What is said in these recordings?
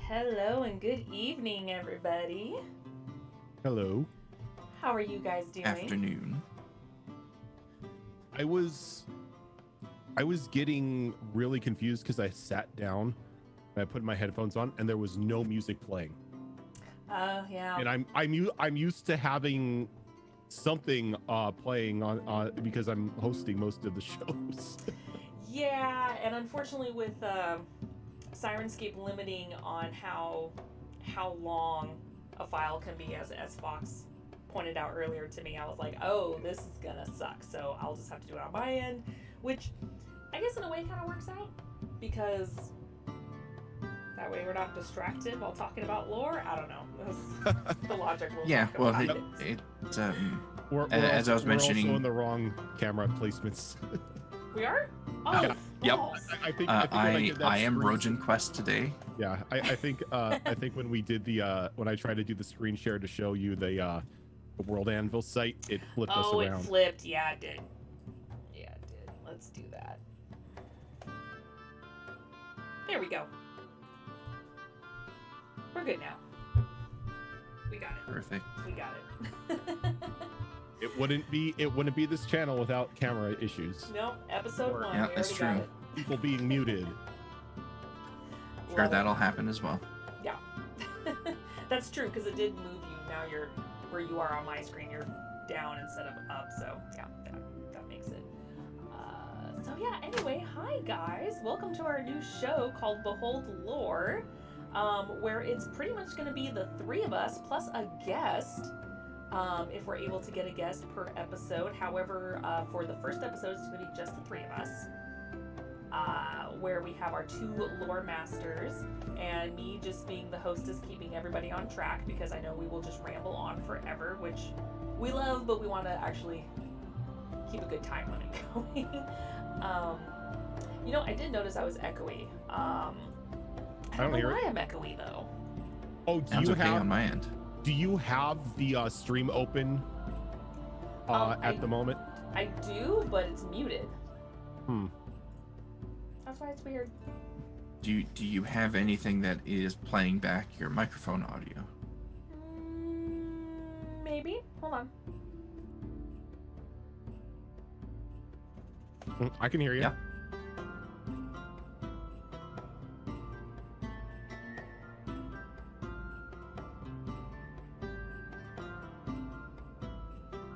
Hello and good evening, everybody. Hello. How are you guys doing? Afternoon. I was getting really confused because I sat down and I put my headphones on and there was no music playing. Oh, yeah. And I'm used to having something playing on because I'm hosting most of the shows. Yeah, and unfortunately with Sirenscape limiting on how long a file can be, as Fox pointed out earlier to me, I was like, oh, this is gonna suck. So I'll just have to do it on my end, which I guess in a way kind of works out because that way we're not distracted while talking about lore. I don't know. The logic will Yeah, well, We're as I was mentioning, we're also in the wrong camera placements. We are? Oh, Yeah. Yep. balls. I think when I did that I am screen- Rojan Quest today. Yeah, I think when we did the when I tried to do the screen share to show you the World Anvil site, it flipped us Oh, around. it flipped. Yeah, it did. Yeah, it did. Let's do that. There we go. We're good now. We got it. Perfect. We got it. It wouldn't be this channel without camera issues. Nope, episode 1. Yeah, we that's already true. got People being muted. it. Sure, Love that'll it. happen as well. Yeah. That's true, because it did move you. Now you're where you are on my screen. You're down instead of up, so yeah, that makes it. So yeah, anyway, hi guys. Welcome to our new show called Behold Lore, where it's pretty much going to be the three of us plus a guest, if we're able to get a guest per episode. However, for the first episode, it's going to be just the three of us, where we have our two lore masters and me just being the hostess, keeping everybody on track, because I know we will just ramble on forever, which we love, but we want to actually keep a good time when it going. I did notice I was echoey. I don't know hear why it. I'm echoey though. Oh, do Sounds you okay have on my end. do you have the stream open at the moment? I do, but it's muted. Hmm. That's why it's weird. Do you have anything that is playing back your microphone audio? Maybe. Hold on. I can hear you. Yeah.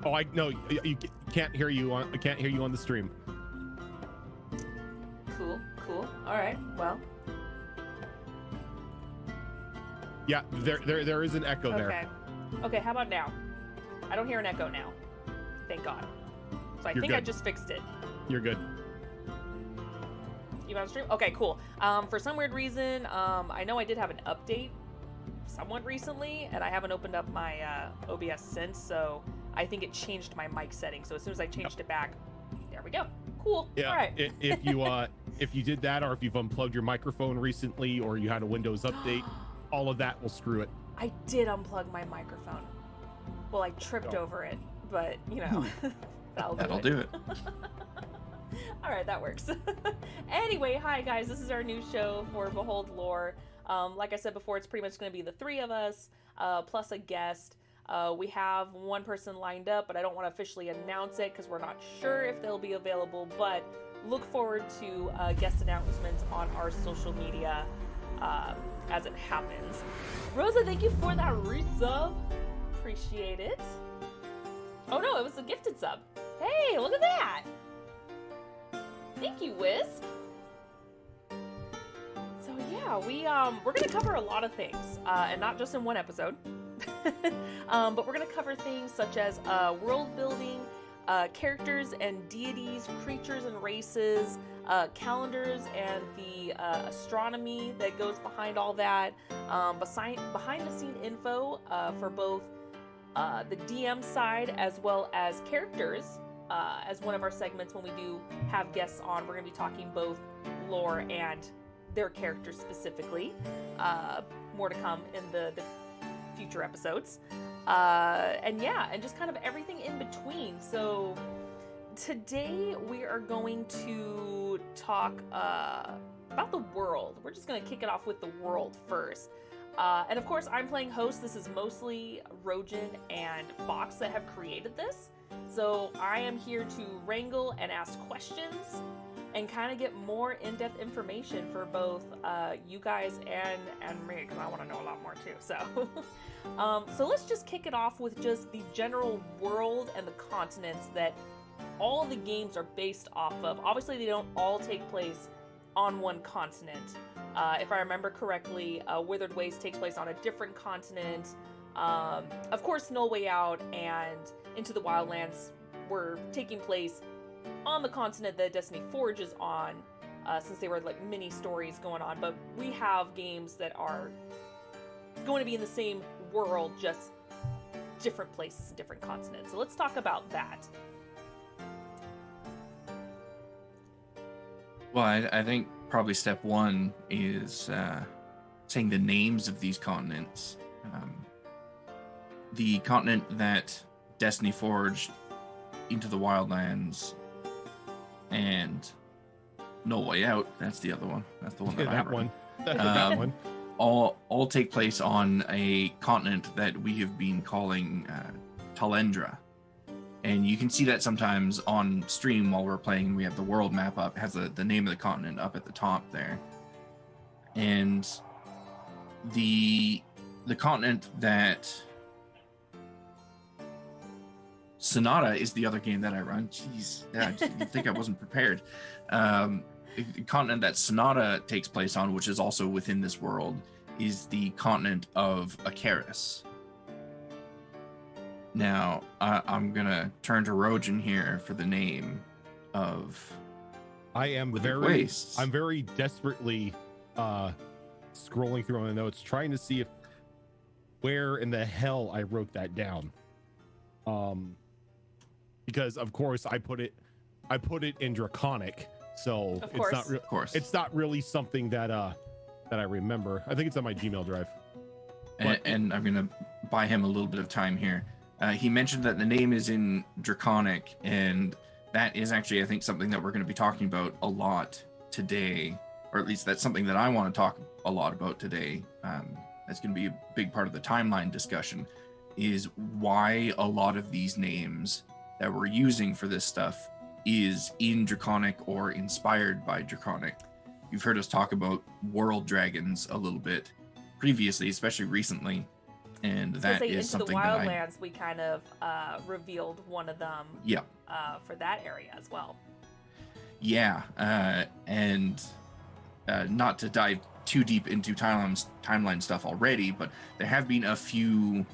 Oh, I no, you can't hear you on. I can't hear you on the stream. Cool. All right. Well. Yeah, there is an echo there. Okay. How about now? I don't hear an echo now. Thank God. So I You're think I good. just fixed it. You're good. You on stream? Okay, cool. For some weird reason, I know I did have an update somewhat recently, and I haven't opened up my OBS since, so I think it changed my mic setting. So as soon as I changed it back, there we go. Cool. Yeah. All right. If you did that, or if you've unplugged your microphone recently, or you had a Windows update, all of that will screw it. I did unplug my microphone. Well, I tripped over it, but that'll do it. All right, that works. Anyway, hi guys, this is our new show for Behold Lore. Like I said before, it's pretty much going to be the three of us, plus a guest. We have one person lined up, but I don't want to officially announce it because we're not sure if they'll be available, but look forward to guest announcements on our social media as it happens. Rosa, thank you for that resub. Appreciate it. Oh no, it was a gifted sub. Hey, look at that. Thank you, Wisp. So yeah, we're gonna cover a lot of things, and not just in one episode. But we're gonna cover things such as world building, characters and deities, creatures and races, calendars and the astronomy that goes behind all that, behind the scene info for both the DM side as well as characters. As one of our segments when we do have guests on, we're going to be talking both lore and their characters specifically. More to come in the future episodes. And just kind of everything in between. So today we are going to talk about the world. We're just going to kick it off with the world first. And of course, I'm playing host. This is mostly Rojan and Fox that have created this. So I am here to wrangle and ask questions and kind of get more in-depth information for both you guys and me, because I want to know a lot more too. So, so let's just kick it off with just the general world and the continents that all the games are based off of. Obviously, they don't all take place on one continent. If I remember correctly, Withered Waste takes place on a different continent. Of course, No Way Out and Into the Wildlands were taking place on the continent that Destiny Forge is on, since they were like mini stories going on. But we have games that are going to be in the same world, just different places and different continents. So let's talk about that. Well, I think probably step one is saying the names of these continents. The continent that Destiny Forge, Into the Wildlands, and No Way Out, that's the other one. That's the one that that one. That one. All take place on a continent that we have been calling Talendra. And you can see that sometimes on stream while we're playing. We have the world map up, it has the name of the continent up at the top there. And the continent that Sonata is the other game that I run. Jeez, you'd think I wasn't prepared. The continent that Sonata takes place on, which is also within this world, is the continent of Akaris. Now, I'm gonna turn to Rojan here for the name of. I'm very desperately scrolling through my notes, trying to see where in the hell I wrote that down. Because of course I put it in Draconic, so it's not really something that I remember. I think it's on my Gmail drive. And I'm gonna buy him a little bit of time here. He mentioned that the name is in Draconic, and that is actually, I think, something that we're going to be talking about a lot today, or at least that's something that I want to talk a lot about today. That's going to be a big part of the timeline discussion, is why a lot of these names that we're using for this stuff is in Draconic or inspired by Draconic. You've heard us talk about world dragons a little bit previously, especially recently. And that is something that Into the Wildlands, we kind of revealed one of them. Yeah. For that area as well. Yeah, and not to dive too deep into timeline stuff already, but there have been a few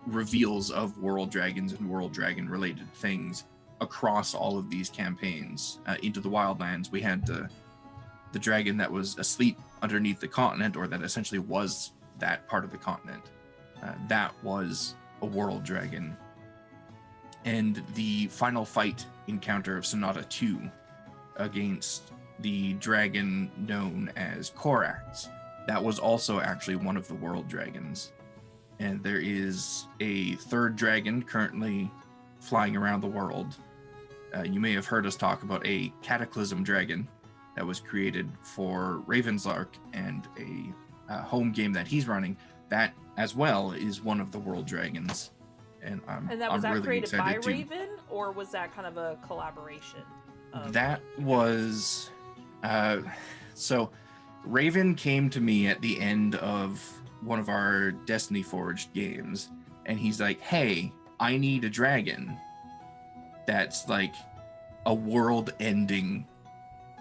reveals of world dragons and world dragon related things across all of these campaigns. Into the Wildlands, we had the dragon that was asleep underneath the continent, or that essentially was that part of the continent. That was a world dragon. And the final fight encounter of Sonata 2 against the dragon known as Korax, that was also actually one of the world dragons. And there is a third dragon currently flying around the world. You may have heard us talk about a cataclysm dragon that was created for Ravenslark, and a home game that he's running. That as well is one of the world dragons, and that was really created by excited Raven, or was that kind of a collaboration? That was so Raven came to me at the end of one of our Destiny Forged games, and he's like, "Hey, I need a dragon that's like a world-ending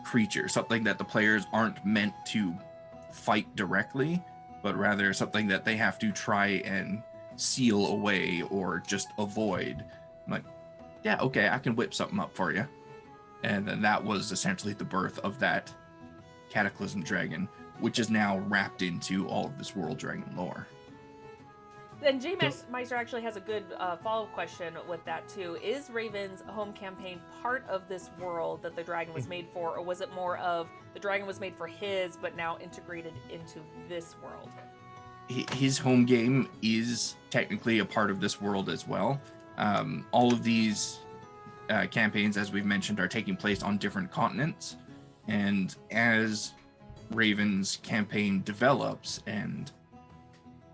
creature, something that the players aren't meant to fight directly, but rather something that they have to try and seal away or just avoid." I'm like, yeah, okay, I can whip something up for you. And then that was essentially the birth of that Cataclysm Dragon, which is now wrapped into all of this World Dragon lore. Then J Meister actually has a good follow-up question with that too. Is Raven's home campaign part of this world that the dragon was made for, or was it more of the dragon was made for his, but now integrated into this world? His home game is technically a part of this world as well. All of these campaigns, as we've mentioned, are taking place on different continents. And as Raven's campaign develops and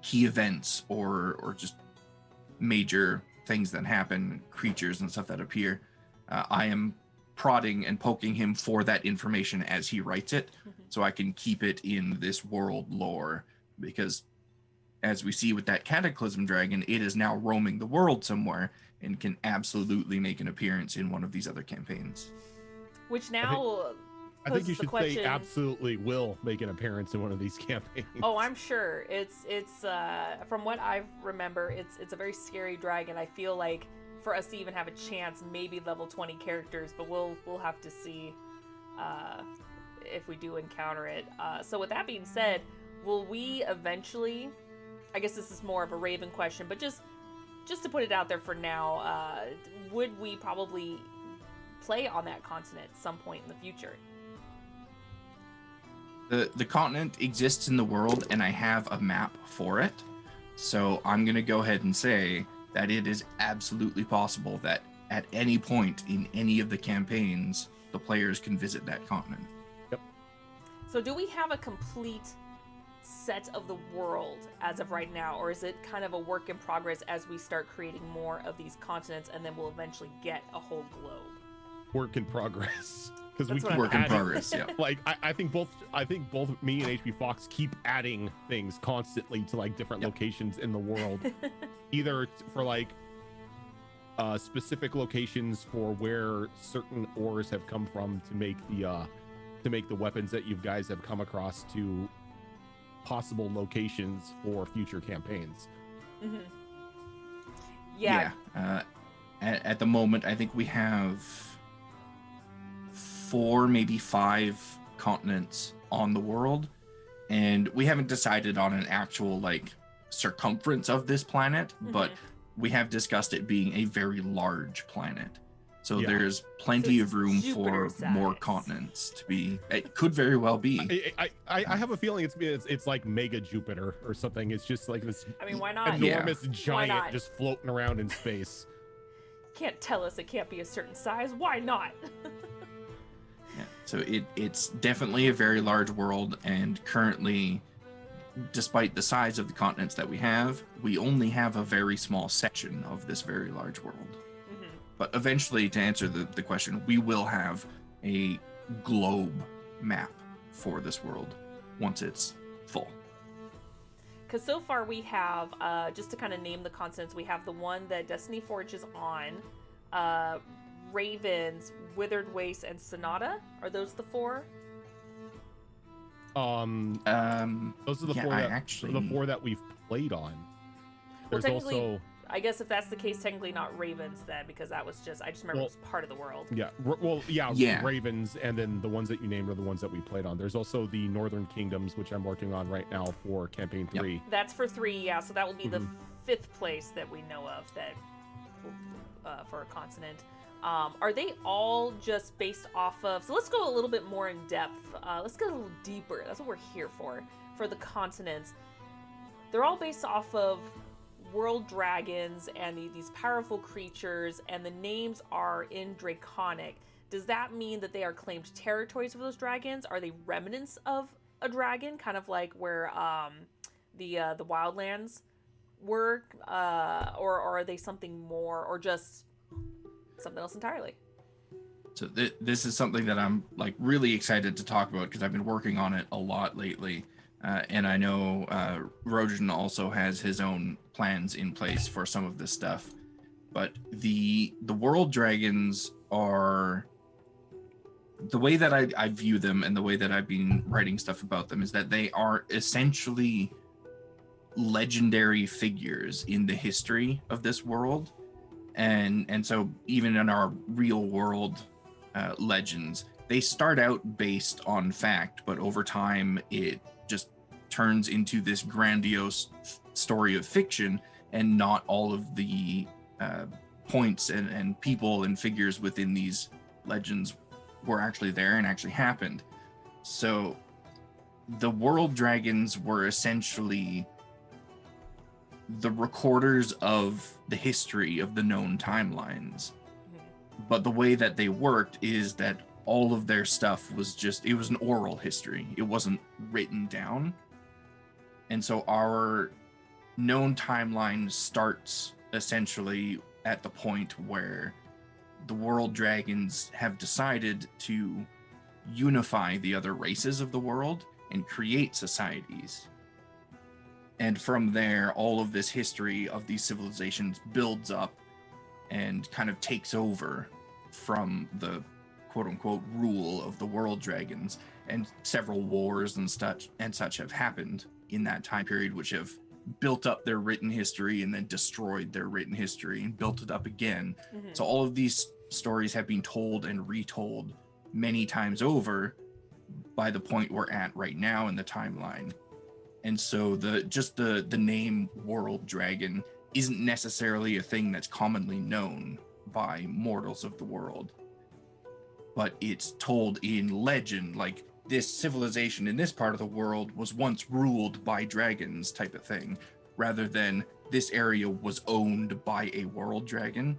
key events or just major things that happen, creatures and stuff that appear, I am prodding and poking him for that information as he writes it, so I can keep it in this world lore, because as we see with that cataclysm dragon, it is now roaming the world somewhere and can absolutely make an appearance in one of these other campaigns. Which now I think you should question, say absolutely will make an appearance in one of these campaigns. Oh, I'm sure. It's from what I remember, it's a very scary dragon. I feel like for us to even have a chance, maybe level 20 characters, but we'll have to see if we do encounter it. So with that being said, will we eventually, I guess this is more of a Raven question, but just to put it out there for now, would we probably play on that continent at some point in the future? The continent exists in the world, and I have a map for it. So I'm going to go ahead and say that it is absolutely possible that at any point in any of the campaigns, the players can visit that continent. Yep. So do we have a complete set of the world as of right now, or is it kind of a work in progress as we start creating more of these continents, and then we'll eventually get a whole globe? Work in progress. Because we keep work in progress, yeah. Like I think both me and HP Fox keep adding things constantly to like different locations in the world, either for like specific locations for where certain ores have come from to make the weapons that you guys have come across, to possible locations for future campaigns. Mm-hmm. Yeah. At the moment, I think we have 4, maybe 5 continents on the world, and we haven't decided on an actual like circumference of this planet, but we have discussed it being a very large planet. So there's plenty of room for more continents to be. It could very well be. I have a feeling it's like Mega Jupiter or something. It's just like this. I mean, why not? Enormous giant just floating around in space. Can't tell us it can't be a certain size. Why not? Yeah, so it's definitely a very large world, and currently, despite the size of the continents that we have, we only have a very small section of this very large world. Mm-hmm. But eventually, to answer the question, we will have a globe map for this world once it's full. Because so far we have, just to kind of name the continents, we have the one that Destiny Forge is on, Ravens, Withered Waste, and Sonata. Are those the 4? Those are the 4 that we've played on. There's also, I guess if that's the case, technically not Ravens then, because that was just, I just remember it was part of the world. Yeah. Ravens, and then the ones that you named are the ones that we played on. There's also the Northern Kingdoms, which I'm working on right now for campaign 3. Yep. That's for 3, yeah. So that will be the 5th place that we know of that for a continent. Are they all just based off of... So let's go a little bit more in depth. Let's go a little deeper. That's what we're here for the continents. They're all based off of world dragons and these powerful creatures, and the names are in Draconic. Does that mean that they are claimed territories of those dragons? Are they remnants of a dragon, kind of like where the Wildlands were? Or are they something more, or just something else entirely? So this is something that I'm like really excited to talk about, because I've been working on it a lot lately, and I know Rojan also has his own plans in place for some of this stuff. But the world dragons are, the way that I view them and the way that I've been writing stuff about them is that they are essentially legendary figures in the history of this world. And so even in our real world legends, they start out based on fact, but over time it just turns into this grandiose story of fiction, and not all of the points and people and figures within these legends were actually there and actually happened. So the world dragons were essentially the recorders of the history of the known timelines. But the way that they worked is that all of their stuff was just, it was an oral history. It wasn't written down. And so our known timeline starts essentially at the point where the world dragons have decided to unify the other races of the world and create societies. And from there, all of this history of these civilizations builds up and kind of takes over from the quote-unquote rule of the world dragons. And several wars and such have happened in that time period, which have built up their written history and then destroyed their written history and built it up again. So all of these stories have been told and retold many times over by the point we're at right now in the timeline. And so the name world dragon isn't necessarily a thing that's commonly known by mortals of the world, but it's told in legend, like this civilization in this part of the world was once ruled by dragons type of thing, rather than this area was owned by a world dragon.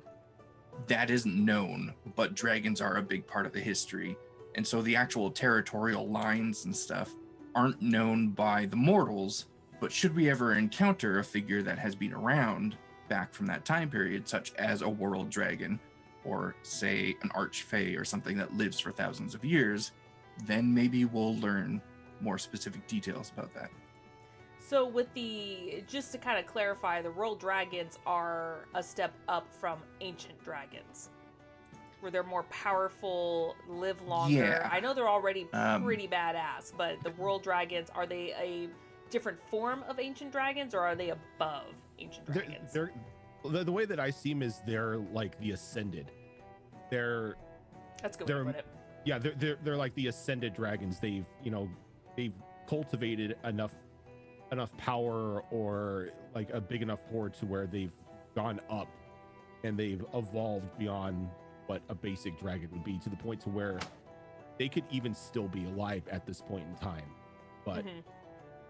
That isn't known, but dragons are a big part of the history. And so the actual territorial lines and stuff aren't known by the mortals, but should we ever encounter a figure that has been around back from that time period, such as a world dragon, or say an archfey or something that lives for thousands of years, then maybe we'll learn more specific details about that. So just to kind of clarify, the world dragons are a step up from ancient dragons, where they're more powerful, live longer. Yeah. I know they're already pretty badass, but the world dragons, are they a different form of ancient dragons, or are they above ancient dragons? They're the way that I see them is they're like the ascended. That's a good way to put it. Yeah, they're like the ascended dragons. They've cultivated enough power, or like a big enough horde to where they've gone up and they've evolved beyond what a basic dragon would be, to the point to where they could even still be alive at this point in time. But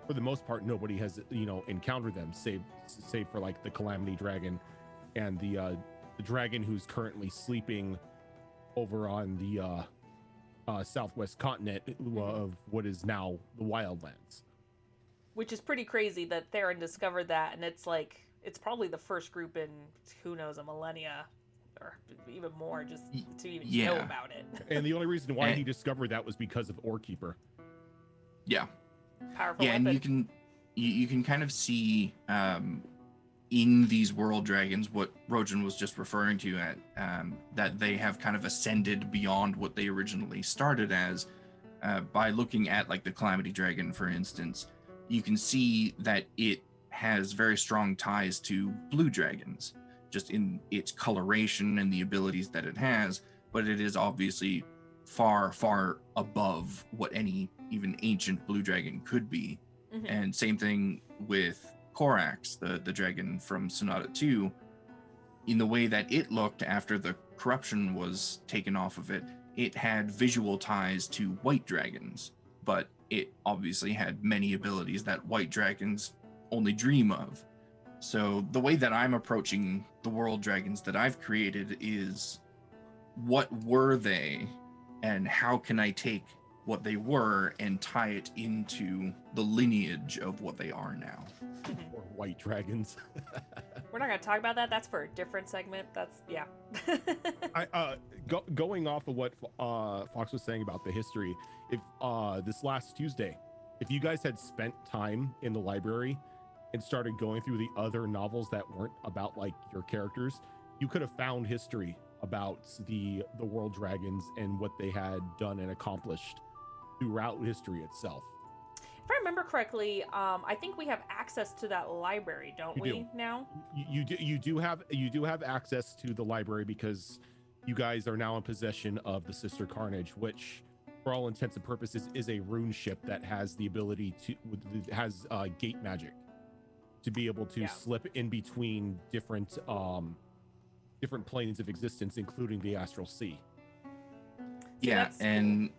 for the most part, nobody has encountered them, save for like the Calamity Dragon and the dragon who's currently sleeping over on the southwest continent of what is now the Wildlands. Which is pretty crazy that Theron discovered that, and it's probably the first group in, who knows, a millennia or even more, just to even know about it. And the only reason why he discovered that was because of Orekeeper. Yeah. Powerful weapon. And you can kind of see in these world dragons what Rojan was just referring to, at that they have kind of ascended beyond what they originally started as, by looking at like the Calamity Dragon, for instance. You can see that it has very strong ties to blue dragons, just in its coloration and the abilities that it has, but it is obviously far, far above what any even ancient blue dragon could be. And same thing with Korax, the dragon from Sonata 2. In the way that it looked after the corruption was taken off of it, it had visual ties to white dragons, but it obviously had many abilities that white dragons only dream of. So the way that I'm approaching the world dragons that I've created is, what were they, and how can I take what they were and tie it into the lineage of what they are now. Or white dragons. We're not going to talk about that. That's for a different segment. Yeah. Going off of what Fox was saying about the history, if this last Tuesday, if you guys had spent time in the library and started going through the other novels that weren't about like your characters, you could have found history about the world dragons and what they had done and accomplished throughout history itself. If I remember correctly, I think we have access to that library, don't we? Now you do have access to the library, because you guys are now in possession of the Sister Carnage, which for all intents and purposes is a rune ship that has the ability to gate magic, to be able to slip in between different planes of existence, including the astral sea. Yeah, and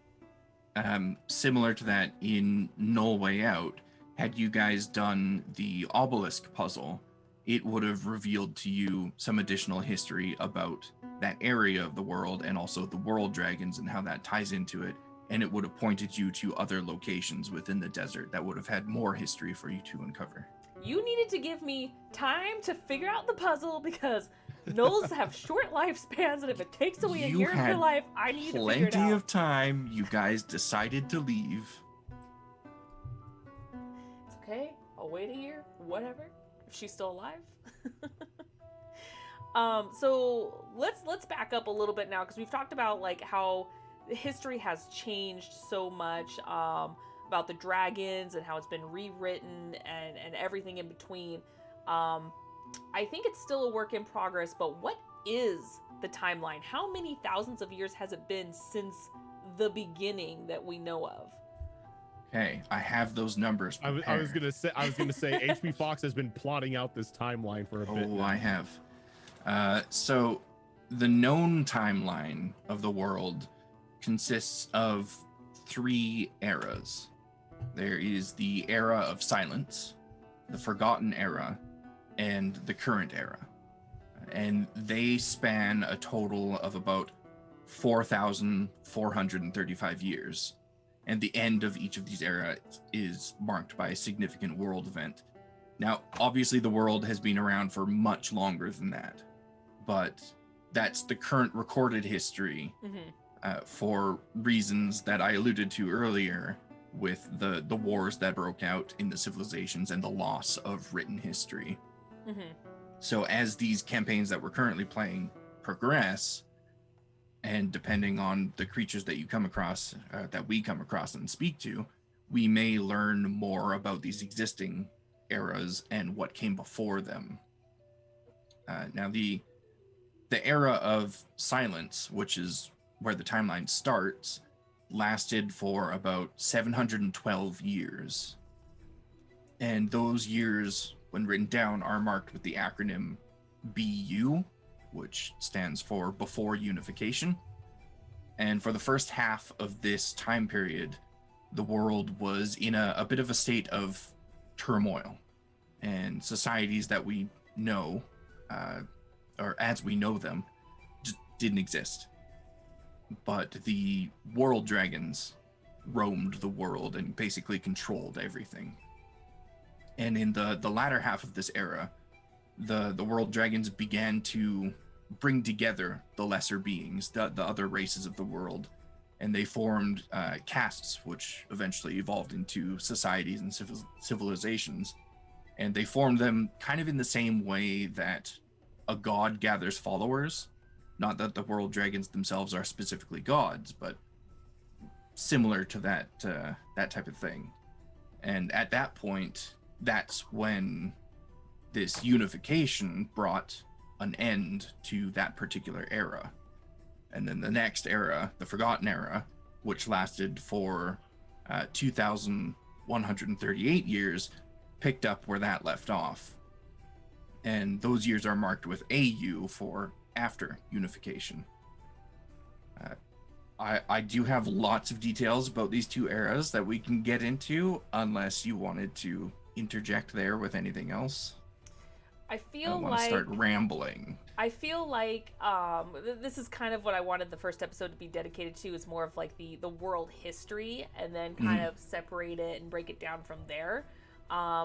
similar to that, in Null Way Out, had you guys done the obelisk puzzle, it would have revealed to you some additional history about that area of the world and also the world dragons and how that ties into it. And it would have pointed you to other locations within the desert that would have had more history for you to uncover. You needed to give me time to figure out the puzzle because gnolls have short lifespans, and if it takes away a You year of your had life, I need to figure it Plenty out. of time. You guys decided to leave. It's okay. I'll wait a year. Whatever. If she's still alive. So let's back up a little bit now because we've talked about like how history has changed so much. About the dragons and how it's been rewritten and everything in between. I think it's still a work in progress, but what is the timeline? How many thousands of years has it been since the beginning that we know of? Okay, I have those numbers I prepared. was gonna say HP Fox has been plotting out this timeline for a bit. Oh, now. I have. So the known timeline of the world consists of 3 eras. There is the era of silence, the forgotten era, and the current era. And they span a total of about 4,435 years. And the end of each of these eras is marked by a significant world event. Now, obviously, the world has been around for much longer than that, but that's the current recorded history for reasons that I alluded to earlier with the wars that broke out in the civilizations and the loss of written history. So as these campaigns that we're currently playing progress, and depending on the creatures that you come across, that we come across and speak to, we may learn more about these existing eras and what came before them. Now, the era of silence, which is where the timeline starts, lasted for about 712 years. And those years, when written down, are marked with the acronym BU, which stands for Before Unification. And for the first half of this time period, the world was in a bit of a state of turmoil. And societies that we know, or as we know them, just didn't exist. But the world dragons roamed the world and basically controlled everything. And in the latter half of this era, the world dragons began to bring together the lesser beings, the other races of the world, and they formed castes, which eventually evolved into societies and civilizations. And they formed them kind of in the same way that a god gathers followers. Not that the world dragons themselves are specifically gods, but similar to that type of thing. And at that point, that's when this unification brought an end to that particular era. And then the next era, the Forgotten Era, which lasted for 2,138 years, picked up where that left off. And those years are marked with AU for after unification. I do have lots of details about these 2 eras that we can get into, unless you wanted to interject there with anything else. I I feel don't want like to start rambling. I feel like this is kind of what I wanted the first episode to be dedicated to, is more of like the world history, and then kind of separate it and break it down from there.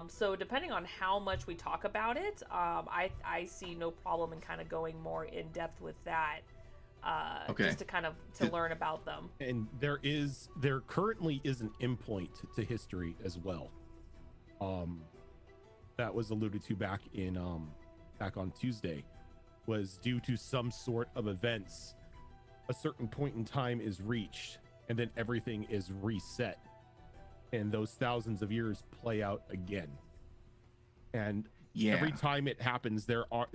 So depending on how much we talk about it, I see no problem in kind of going more in depth with that, Okay. just to kind of learn about them. And there currently is an endpoint to history as well. That was alluded to back on Tuesday, was due to some sort of events, a certain point in time is reached, and then everything is reset, and those thousands of years play out again. And every time it happens, there are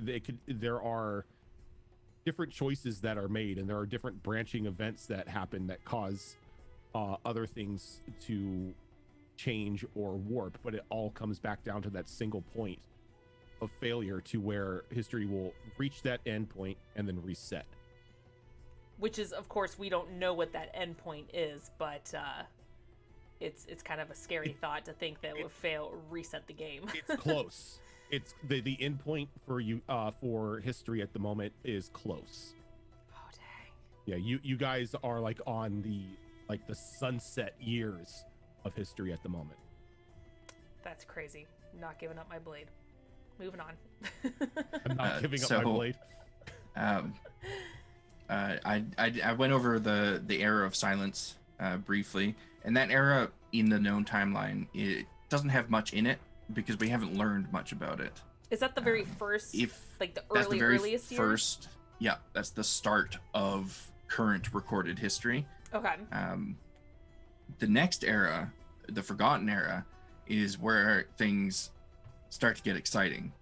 different choices that are made, and there are different branching events that happen that cause other things to change or warp, but it all comes back down to that single point of failure, to where history will reach that end point and then reset. Which is, of course, we don't know what that end point is, but it's kind of a scary thought to think that it would reset the game. It's close. It's the end point for you for history at the moment is close. Yeah, you guys are like on the sunset years of history at the moment. That's crazy. Not giving up my blade. Moving on. I'm not giving up my blade. Um, I went over the era of silence briefly, and that era in the known timeline, it doesn't have much in it because we haven't learned much about it. Is that the very first, like the That's the very earliest years? first, yeah, that's the start of current recorded history. Okay. The next era, the Forgotten Era, is where things start to get exciting.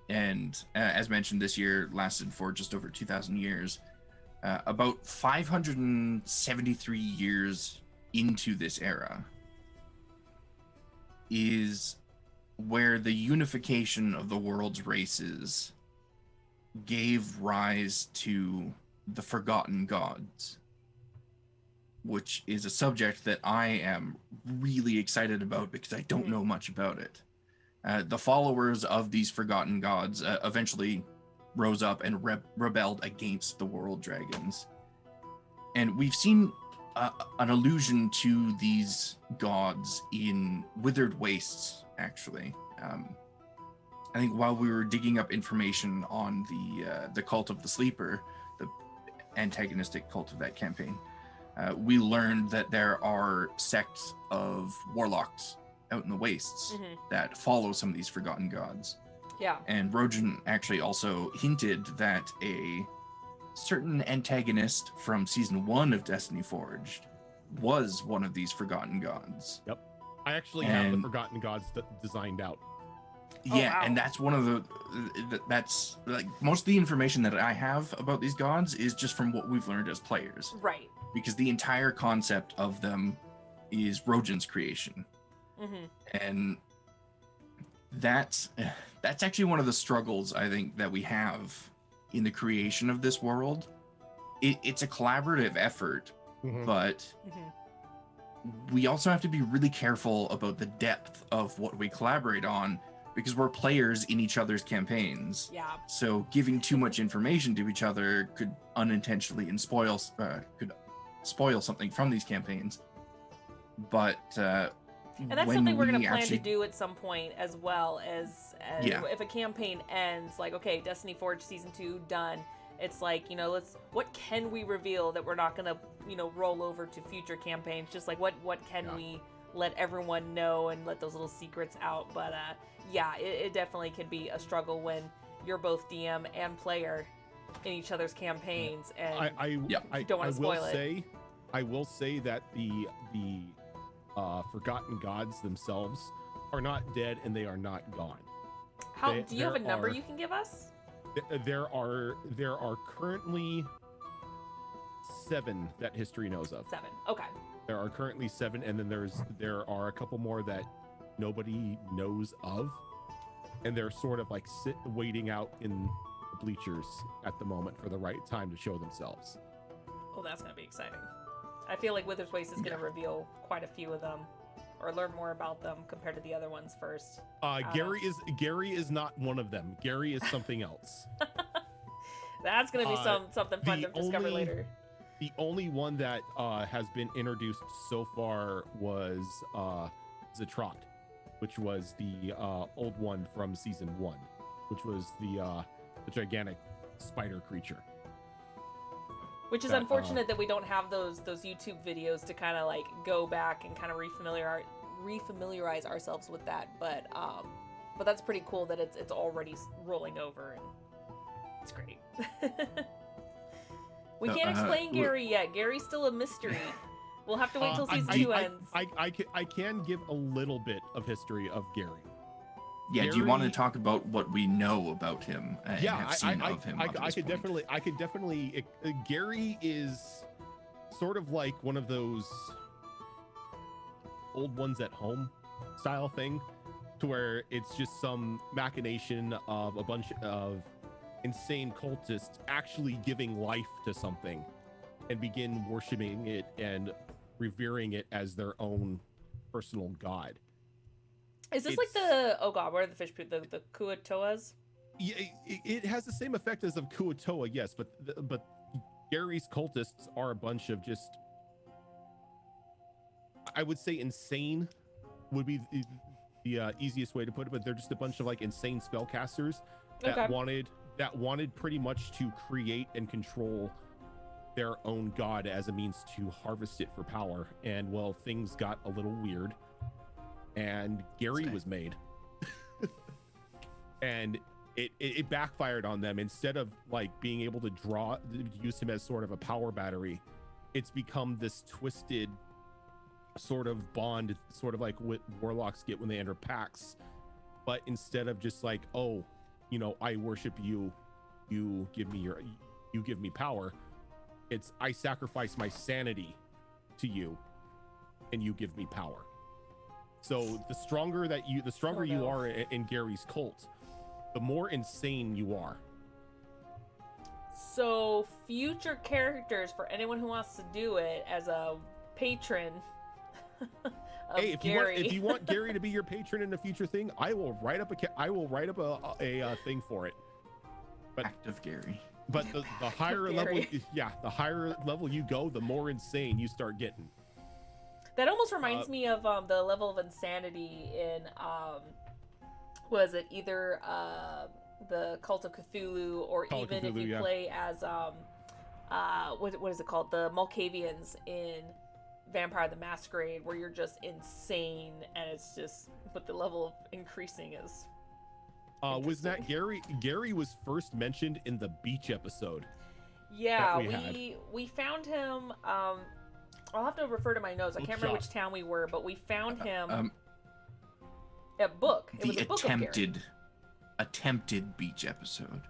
And as mentioned, this year lasted for just over 2,000 years. About 573 years into this era is where the unification of the world's races gave rise to the Forgotten Gods, which is a subject that I am really excited about because I don't know much about it. The followers of these Forgotten Gods eventually rose up and rebelled against the World Dragons. And we've seen an allusion to these gods in Withered Wastes, actually. I think while we were digging up information on the Cult of the Sleeper, the antagonistic cult of that campaign, we learned that there are sects of warlocks out in the wastes that follow some of these forgotten gods. Yeah. And Rojan actually also hinted that a certain antagonist from season 1 of Destiny Forged was one of these forgotten gods. Yep. I actually have the forgotten gods designed out. Yeah, Oh, wow. and that's one of that's like most of the information that I have about these gods is just from what we've learned as players. Right. Because the entire concept of them is Rojan's creation. And that's actually one of the struggles I think that we have in the creation of this world. It's a collaborative effort, but we also have to be really careful about the depth of what we collaborate on because we're players in each other's campaigns. Yeah. So giving too much information to each other could unintentionally could spoil something from these campaigns. But and that's something we're going to plan to do at some point as well as if a campaign ends, like, okay, Destiny Forge Season 2 done. It's like, what can we reveal that we're not going to, roll over to future campaigns? Just like, what can we let everyone know and let those little secrets out? But it definitely can be a struggle when you're both DM and player in each other's campaigns, and you don't want to spoil it. I will say that the forgotten gods themselves are not dead and they are not gone. Do you have a number you can give us? There are currently 7 that history knows of. 7. Okay. There are currently 7, and then there are a couple more that nobody knows of, and they're sort of like waiting out in the bleachers at the moment for the right time to show themselves. Oh, that's gonna be exciting. I feel like Wither's Waste is gonna reveal quite a few of them, or learn more about them compared to the other ones first. Gary is not one of them. Gary is something else. That's gonna be something fun to discover later. The only one that has been introduced so far was Zatrat, which was the old one from season 1, which was the gigantic spider creature. Which is unfortunate that we don't have those YouTube videos to kind of like go back and kind of refamiliarize ourselves with that. But that's pretty cool that it's already rolling over, and it's great. We can't explain Gary yet. Gary's still a mystery. We'll have to wait till season 2 ends. I can give a little bit of history of Gary. Yeah, Gary, do you want to talk about what we know about him and have seen of him? I could definitely. Gary is sort of like one of those old ones at home style thing, to where it's just some machination of a bunch of insane cultists actually giving life to something and begin worshiping it and revering it as their own personal god. Is this like the what are the fish poop, the Kuatoas? Yeah, it has the same effect as of Kuatoa, yes, but Gary's cultists are a bunch of just, I would say insane would be the easiest way to put it, but they're just a bunch of like insane spellcasters that Okay. wanted pretty much to create and control their own god as a means to harvest it for power. And well, things got a little weird, and Gary was made. And it backfired on them. Instead of like being able to use him as sort of a power battery, it's become this twisted sort of bond, sort of like what warlocks get when they enter pacts. But instead of just like, oh, you know, I worship you, you give me power, it's I sacrifice my sanity to you and you give me power. So the stronger you are in Gary's cult, the more insane you are. So future characters for anyone who wants to do it as a patron of Hey, Gary. if you want Gary to be your patron in a future thing, I will write up a thing for it. But Active Gary. But the higher level, the higher level you go, the more insane you start getting. That almost reminds me of the level of insanity in was it either the Cult of Cthulhu, or Cult of even Cthulhu, if you play as what is it called, the Malkavians in Vampire the Masquerade, where you're just insane, and it's just, but the level of increasing is Was that Gary was first mentioned in the beach episode. Yeah, that we found him. I'll have to refer to my notes. I can't remember which town we were, but we found him at book. It was a book of Gary. Attempted beach episode.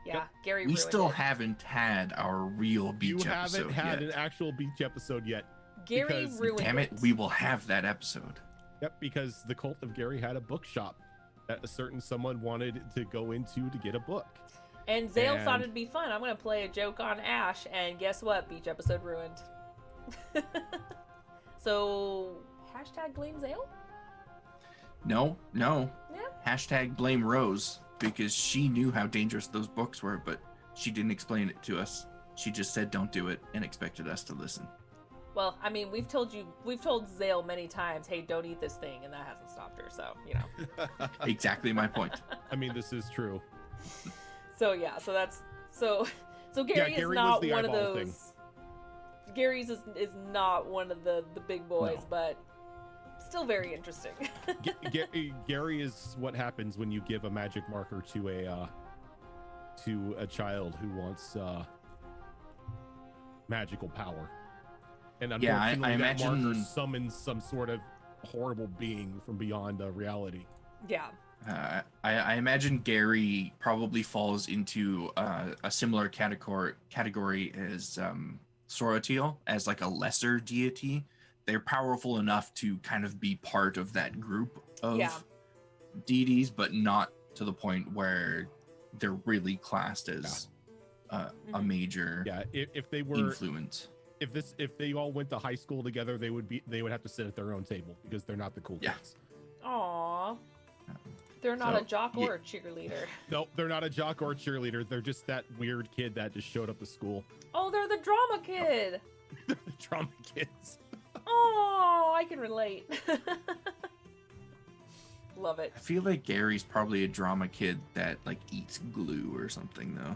Yeah, Gary. We ruined still it. haven't had our real beach episode You haven't had yet. an actual beach episode yet. Gary because- ruined Damn it, we will have that episode. Yep, because the Cult of Gary had a bookshop that a certain someone wanted to go into to get a book. And Zale thought And- it'd be fun. I'm gonna play a joke on Ash, and guess what? Beach episode ruined. So #blame Zale. No. Yeah. Hashtag blame Rose, because she knew how dangerous those books were, but she didn't explain it to us. She just said don't do it and expected us to listen. Well, I mean, we've told Zale many times, hey, don't eat this thing, and that hasn't stopped her. So you know. Exactly my point. I mean, this is true. So yeah, so Gary is Gary not was the one of eyeball those. thing. Gary's is not one of the big boys, No. but still very interesting. Gary is what happens when you give a magic marker to a child who wants magical power. And Yeah, unfortunately, I that marker imagine- summons some sort of horrible being from beyond reality. Yeah. I imagine Gary probably falls into a similar category as Soratiel, as like a lesser deity. They're powerful enough to kind of be part of that group of deities, but not to the point where they're really classed as a major If they were influence. if they all went to high school together, they would have to sit at their own table because they're not the cool kids. Aww. They're not So, a jock or a cheerleader. No, they're not a jock or a cheerleader. They're just that weird kid that just showed up to school. Oh, they're the drama kid. They're the drama kids. Oh, I can relate. Love it. I feel like Gary's probably a drama kid that like eats glue or something though.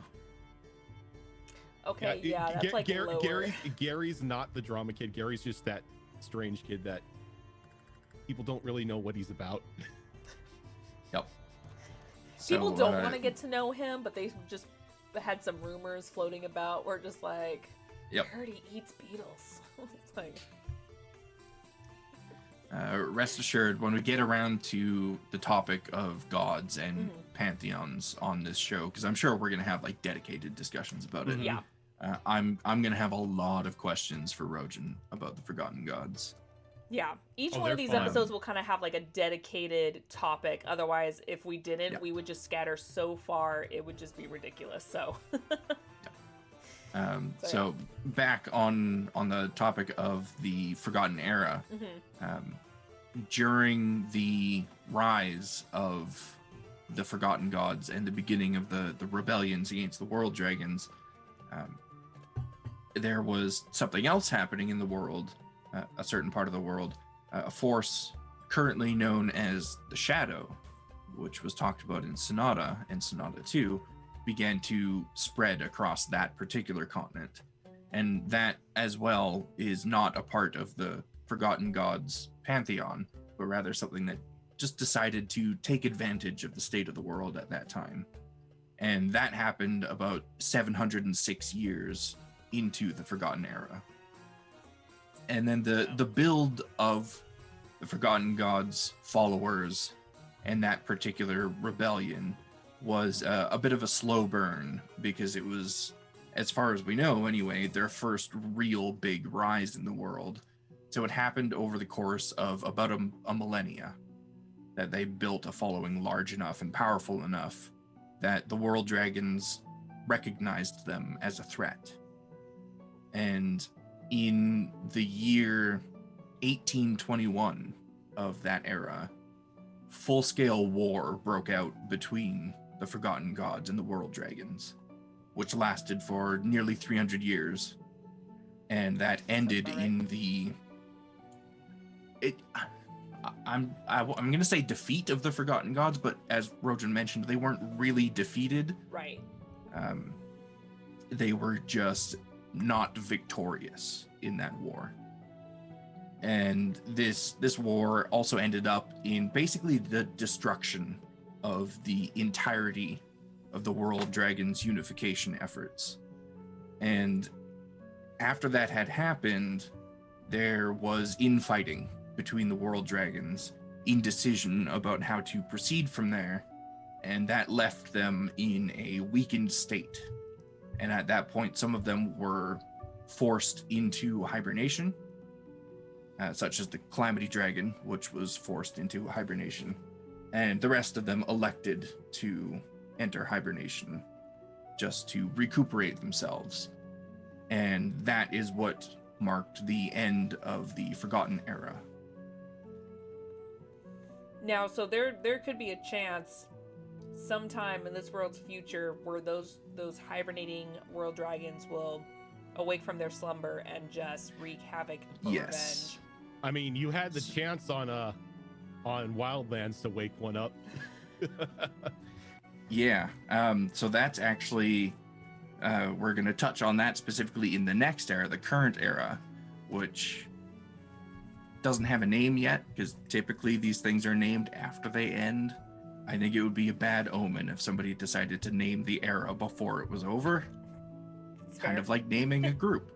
Okay, yeah, that's like lower. Gary's not the drama kid. Gary's just that strange kid that people don't really know what he's about. Yep. People don't want to get to know him, but they just had some rumors floating about where just like, Yep. I heard he eats beetles. It's like, Rest assured, when we get around to the topic of gods and pantheons on this show, because I'm sure we're gonna have like dedicated discussions about it. yeah. I'm gonna have a lot of questions for Rojan about the forgotten gods. Yeah, each Oh, one of they're these fun. episodes will kind of have like a dedicated topic. Otherwise, if we didn't, Yep. we would just scatter so far, it would just be ridiculous. So, So back on the topic of the Forgotten Era, during the rise of the Forgotten Gods and the beginning of the rebellions against the World Dragons, there was something else happening in the world, a certain part of the world, a force currently known as the Shadow, which was talked about in Sonata and Sonata 2, began to spread across that particular continent. And that, as well, is not a part of the Forgotten Gods pantheon, but rather something that just decided to take advantage of the state of the world at that time. And that happened about 706 years into the Forgotten Era. And then the build of the Forgotten Gods followers and that particular rebellion was a bit of a slow burn, because it was, as far as we know anyway, their first real big rise in the world. So it happened over the course of about a millennia that they built a following large enough and powerful enough that the world dragons recognized them as a threat. And in the year 1821 of that era, full-scale war broke out between the Forgotten Gods and the world dragons, which lasted for nearly 300 years. And that ended in the... I'm going to say defeat of the Forgotten Gods, but as Rojan mentioned, they weren't really defeated. Right. They were just not victorious in that war. And this war also ended up in basically the destruction of the entirety of the World Dragons unification efforts. And after that had happened, there was infighting between the World Dragons, indecision about how to proceed from there, and that left them in a weakened state. And at that point, some of them were forced into hibernation, such as the Calamity Dragon, which was forced into hibernation, and the rest of them elected to enter hibernation just to recuperate themselves. And that is what marked the end of the Forgotten Era. Now, so there could be a chance sometime in this world's future where those hibernating world dragons will awake from their slumber and just wreak havoc for revenge. I mean, you had the chance on Wildlands to wake one up. Yeah. So that's actually we're going to touch on that specifically in the next era, the current era, which doesn't have a name yet, because typically these things are named after they end. I think it would be a bad omen if somebody decided to name the era before it was over. It's kind of like naming a group.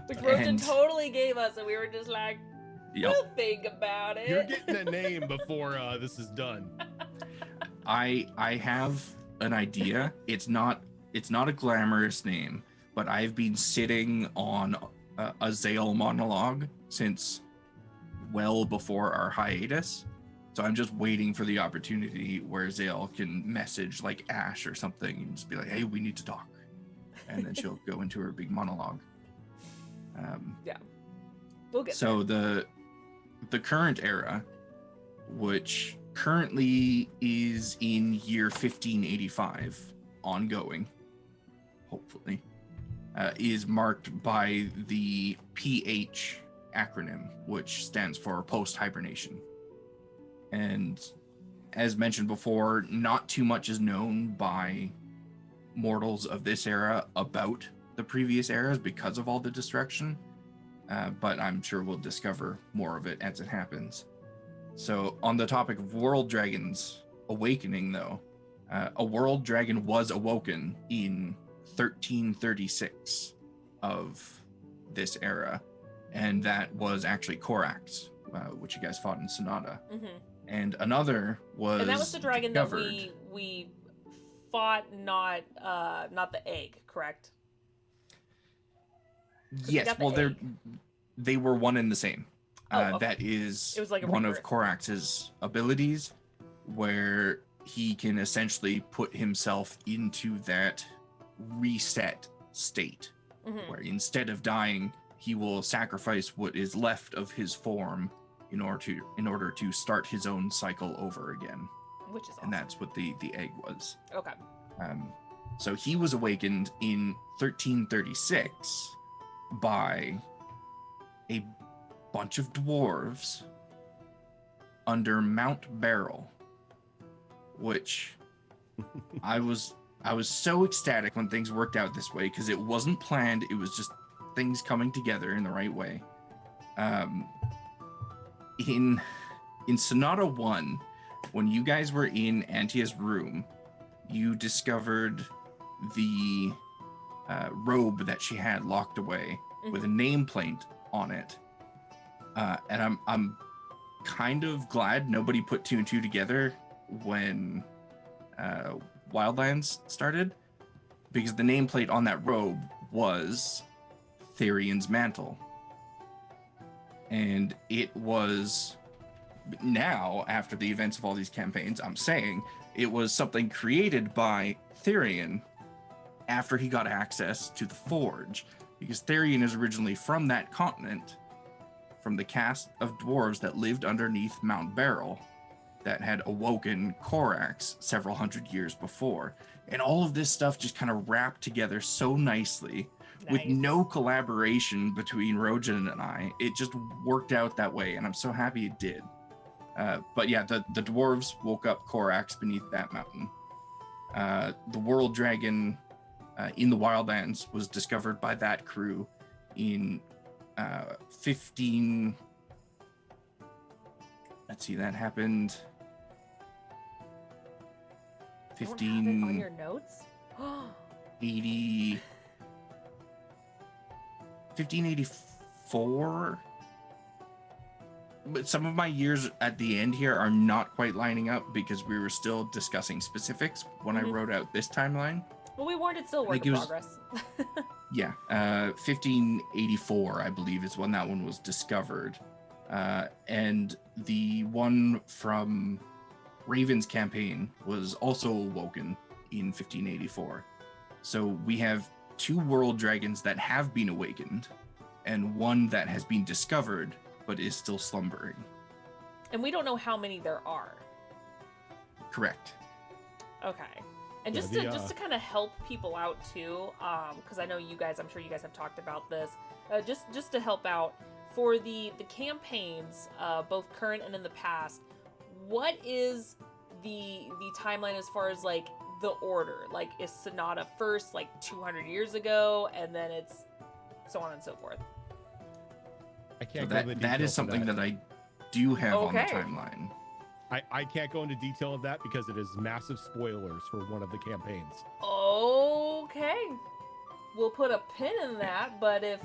Which Rojan totally gave us, and we were just like, we'll think about it. You're getting a name before this is done. I have an idea. It's not a glamorous name, but I've been sitting on a Zale monologue since well before our hiatus. So I'm just waiting for the opportunity where Zale can message like Ash or something and just be like, hey, we need to talk. And then she'll go into her big monologue. Yeah. We'll get so there. The current era, which currently is in year 1585, ongoing, hopefully, is marked by the PH acronym, which stands for post-hibernation. And as mentioned before, not too much is known by mortals of this era about the previous eras because of all the destruction, but I'm sure we'll discover more of it as it happens. So on the topic of world dragons awakening, though, a world dragon was awoken in 1336 of this era, and that was actually Korax, which you guys fought in Sonata. Mm-hmm. And another was, and that was the dragon discovered. that we fought, not the egg, correct? Yes, well, they were one and the same. Okay. That is it was like one of Korax's abilities, where he can essentially put himself into that reset state, where instead of dying, he will sacrifice what is left of his form in order to start his own cycle over again. Which is awesome. And that's what the egg was. Okay. So he was awakened in 1336 by a bunch of dwarves under Mount Beryl, which I was so ecstatic when things worked out this way, because it wasn't planned. It was just things coming together in the right way. In Sonata 1, when you guys were in Antia's room, you discovered the robe that she had locked away with a nameplate on it. And I'm kind of glad nobody put 2 and 2 together when Wildlands started, because the nameplate on that robe was Therion's mantle. And it was, now, after the events of all these campaigns, I'm saying it was something created by Therion after he got access to the Forge, because Therion is originally from that continent, from the caste of dwarves that lived underneath Mount Beryl that had awoken Korax several hundred years before. And all of this stuff just kind of wrapped together so nicely. With no collaboration between Rojan and I. It just worked out that way, and I'm so happy it did. But yeah, the dwarves woke up Korax beneath that mountain. The world dragon in the Wildlands was discovered by that crew in 15... Let's see, that happened... 15... on your notes? 80... 1584, but some of my years at the end here are not quite lining up because we were still discussing specifics when I wrote out this timeline. Well, we warned it's still work in progress. Yeah, 1584, I believe, is when that one was discovered. And the one from Raven's campaign was also awoken in 1584. So we have 2 world dragons that have been awakened, and one that has been discovered but is still slumbering. And we don't know how many there are. Correct. Okay. And just to kind of help people out too, because I know you guys, I'm sure you guys have talked about this, just to help out for the campaigns, both current and in the past. What is the timeline as far as like the order? Like, is Sonata first, like 200 years ago, and then it's so on and so forth? I can't. So that is something that I do have on the timeline. I can't go into detail of that because it is massive spoilers for one of the campaigns. Okay, we'll put a pin in that. But if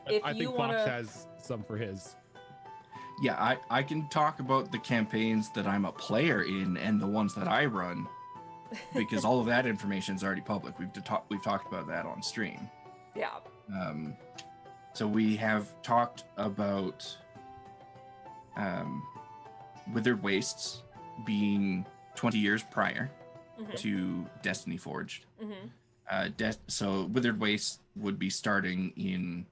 if I you think want Fox has some for his. Yeah, I can talk about the campaigns that I'm a player in and the ones that I run, because all of that information is already public. We've talked about that on stream. Yeah. So we have talked about Withered Wastes being 20 years prior to Destiny Forged. So Withered Wastes would be starting in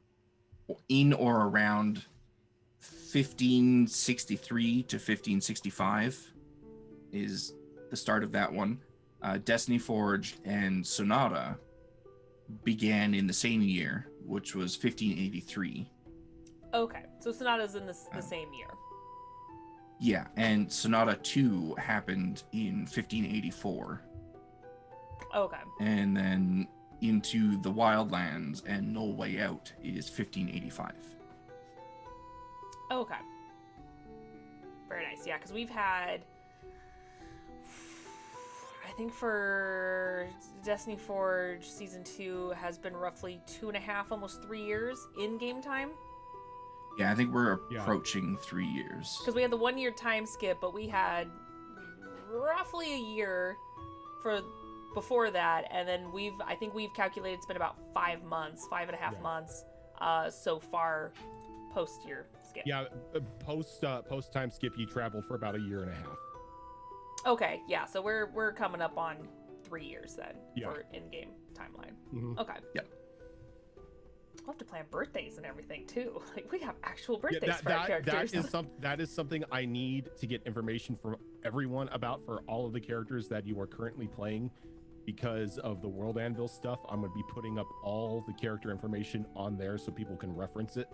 or around 1563 to 1565 is the start of that one. Destiny Forged and Sonata began in the same year, which was 1583. Okay, so Sonata's in the same year. Yeah, and Sonata 2 happened in 1584. Okay. And then into the Wildlands and No Way Out is 1585. Okay. Very nice. Yeah, because we've had, I think for Destiny Forge Season 2 has been roughly 2.5, almost 3 years in game time. Yeah, I think we're approaching 3 years. Because we had the 1 year time skip, but we had roughly a year for before that, and then I think we've calculated it's been about 5 months, 5.5 months so far post year skip. Yeah, post time skip, you travel for about a year and a half. Okay, yeah, so we're coming up on 3 years then for in-game timeline. Okay. Yep. We'll have to plan birthdays and everything too. Like, we have actual birthdays for our characters. That is something I need to get information from everyone about for all of the characters that you are currently playing, because of the World Anvil stuff, I'm going to be putting up all the character information on there so people can reference it.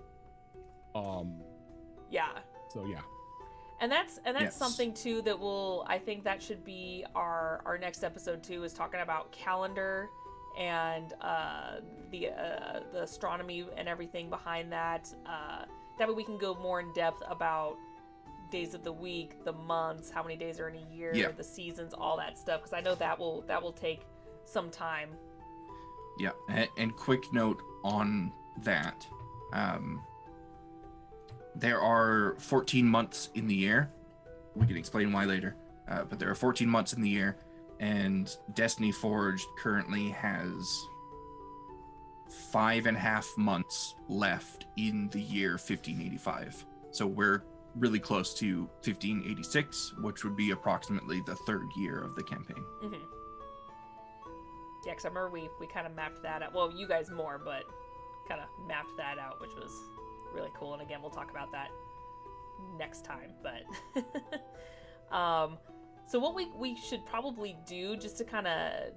Yeah. So yeah. And that's Yes. something too that I think that should be our next episode too, is talking about calendar and the astronomy and everything behind that. That way we can go more in depth about days of the week, the months, how many days are in a year, Yeah. the seasons, all that stuff, because I know that will take some time. Yeah, and quick note on that. There are 14 months in the year. We can explain why later. But there are 14 months in the year, and Destiny Forged currently has 5.5 months left in the year 1585. So we're really close to 1586, which would be approximately the third year of the campaign. Mm-hmm. Yeah, because I remember we kind of mapped that out. Well, you guys more, but kind of mapped that out, which was really cool. And again, we'll talk about that next time. But so what we should probably do, just to kind of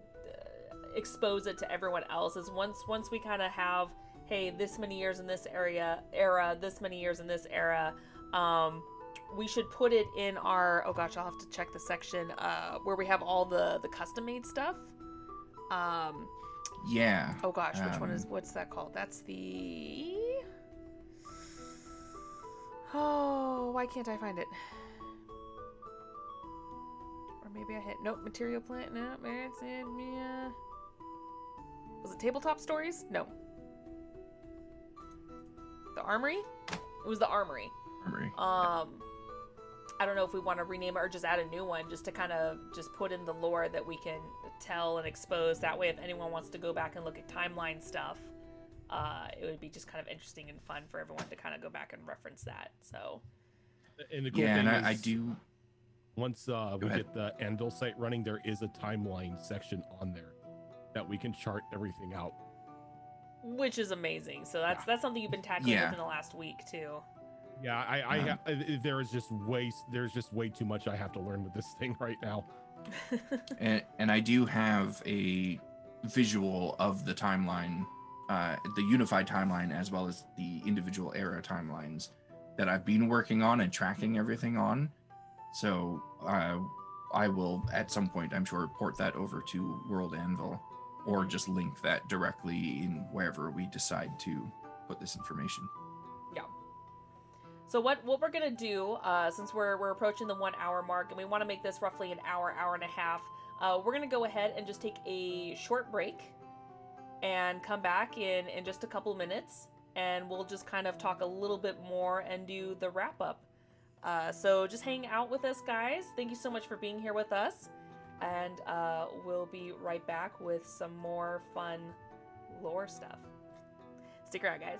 expose it to everyone else, is once we kind of have, hey, this many years in this era, this many years in this era, we should put it in our, oh gosh, I'll have to check the section where we have all the custom made stuff. Yeah. Oh gosh, what's that called? That's the, oh, why can't I find it? Or maybe I hit, nope, material plant, no, it's in, yeah. Was it tabletop stories? No. The armory? It was the armory. I don't know if we want to rename it or just add a new one, just to kind of just put in the lore that we can tell and expose. That way, if anyone wants to go back and look at timeline stuff, it would be just kind of interesting and fun for everyone to kind of go back and reference that. So, And the cool Yeah, thing and is, I do. once we ahead. get the Anvil site running, there is a timeline section on there that we can chart everything out. which is amazing. So that's something you've been tackling Yeah. within the last week too. Yeah, there's just way too much I have to learn with this thing right now. And I do have a visual of the timeline, the unified timeline, as well as the individual era timelines that I've been working on and tracking everything on. So I will, at some point, I'm sure, port that over to World Anvil, or just link that directly in wherever we decide to put this information. Yeah. So what we're gonna do, since we're approaching the 1 hour mark, and we want to make this roughly an hour and a half, we're gonna go ahead and just take a short break, and come back in just a couple minutes, and we'll just kind of talk a little bit more and do the wrap up. So just hang out with us, guys. Thank you so much for being here with us, and we'll be right back with some more fun lore stuff. Stick around, guys.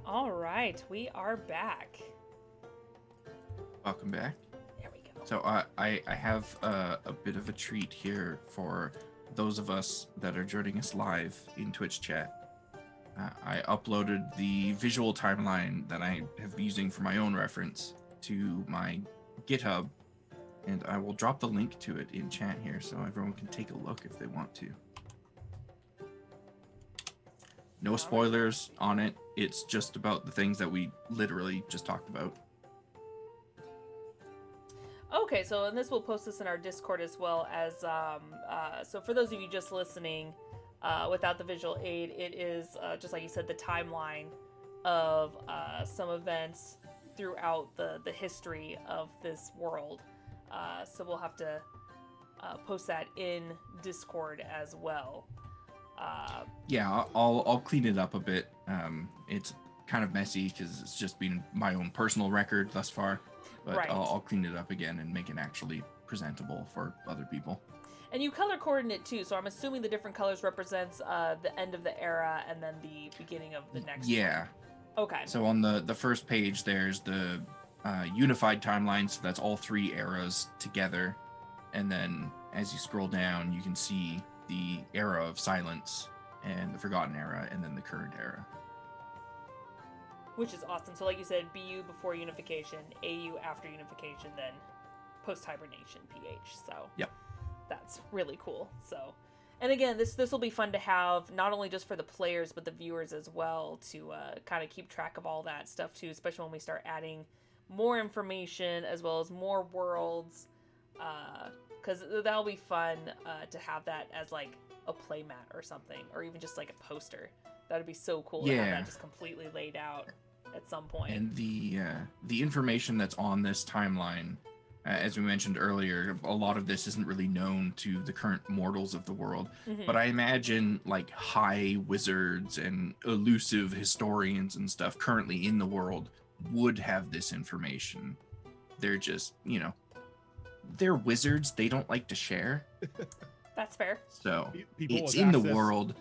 All right, we are back. Welcome back. There we go. So I have a bit of a treat here for those of us that are joining us live in Twitch chat. I uploaded the visual timeline that I have been using for my own reference to my GitHub, and I will drop the link to it in chat here so everyone can take a look if they want to. No spoilers on it. It's just about the things that we literally just talked about. Okay, so and this will post this in our Discord as well as so for those of you just listening without the visual aid, it is just like you said, the timeline of some events throughout the history of this world. So we'll have to post that in Discord as well. Yeah, I'll clean it up a bit. It's kind of messy because it's just been my own personal record thus far, but Right. I'll clean it up again and make it actually presentable for other people. And you color coordinate too, so I'm assuming the different colors represents the end of the era and then the beginning of the next Yeah. one. Okay. So on the first page, there's the unified timeline, so that's all three eras together. And then as you scroll down, you can see the era of silence and the forgotten era and then the current era. Which is awesome. So like you said, BU before unification, AU after unification, then post-hibernation PH. So Yep. that's really cool. So, and again, this will be fun to have, not only just for the players, but the viewers as well, to kind of keep track of all that stuff too, especially when we start adding more information as well as more worlds, because that'll be fun to have that as like a playmat or something, or even just like a poster. That'd be so cool to have Yeah. that just completely laid out at some point. And the information that's on this timeline, as we mentioned earlier, a lot of this isn't really known to the current mortals of the world. Mhm. But I imagine like high wizards and elusive historians and stuff currently in the world would have this information. They're just, they're wizards. They don't like to share. That's fair. So People it's with in the access- world.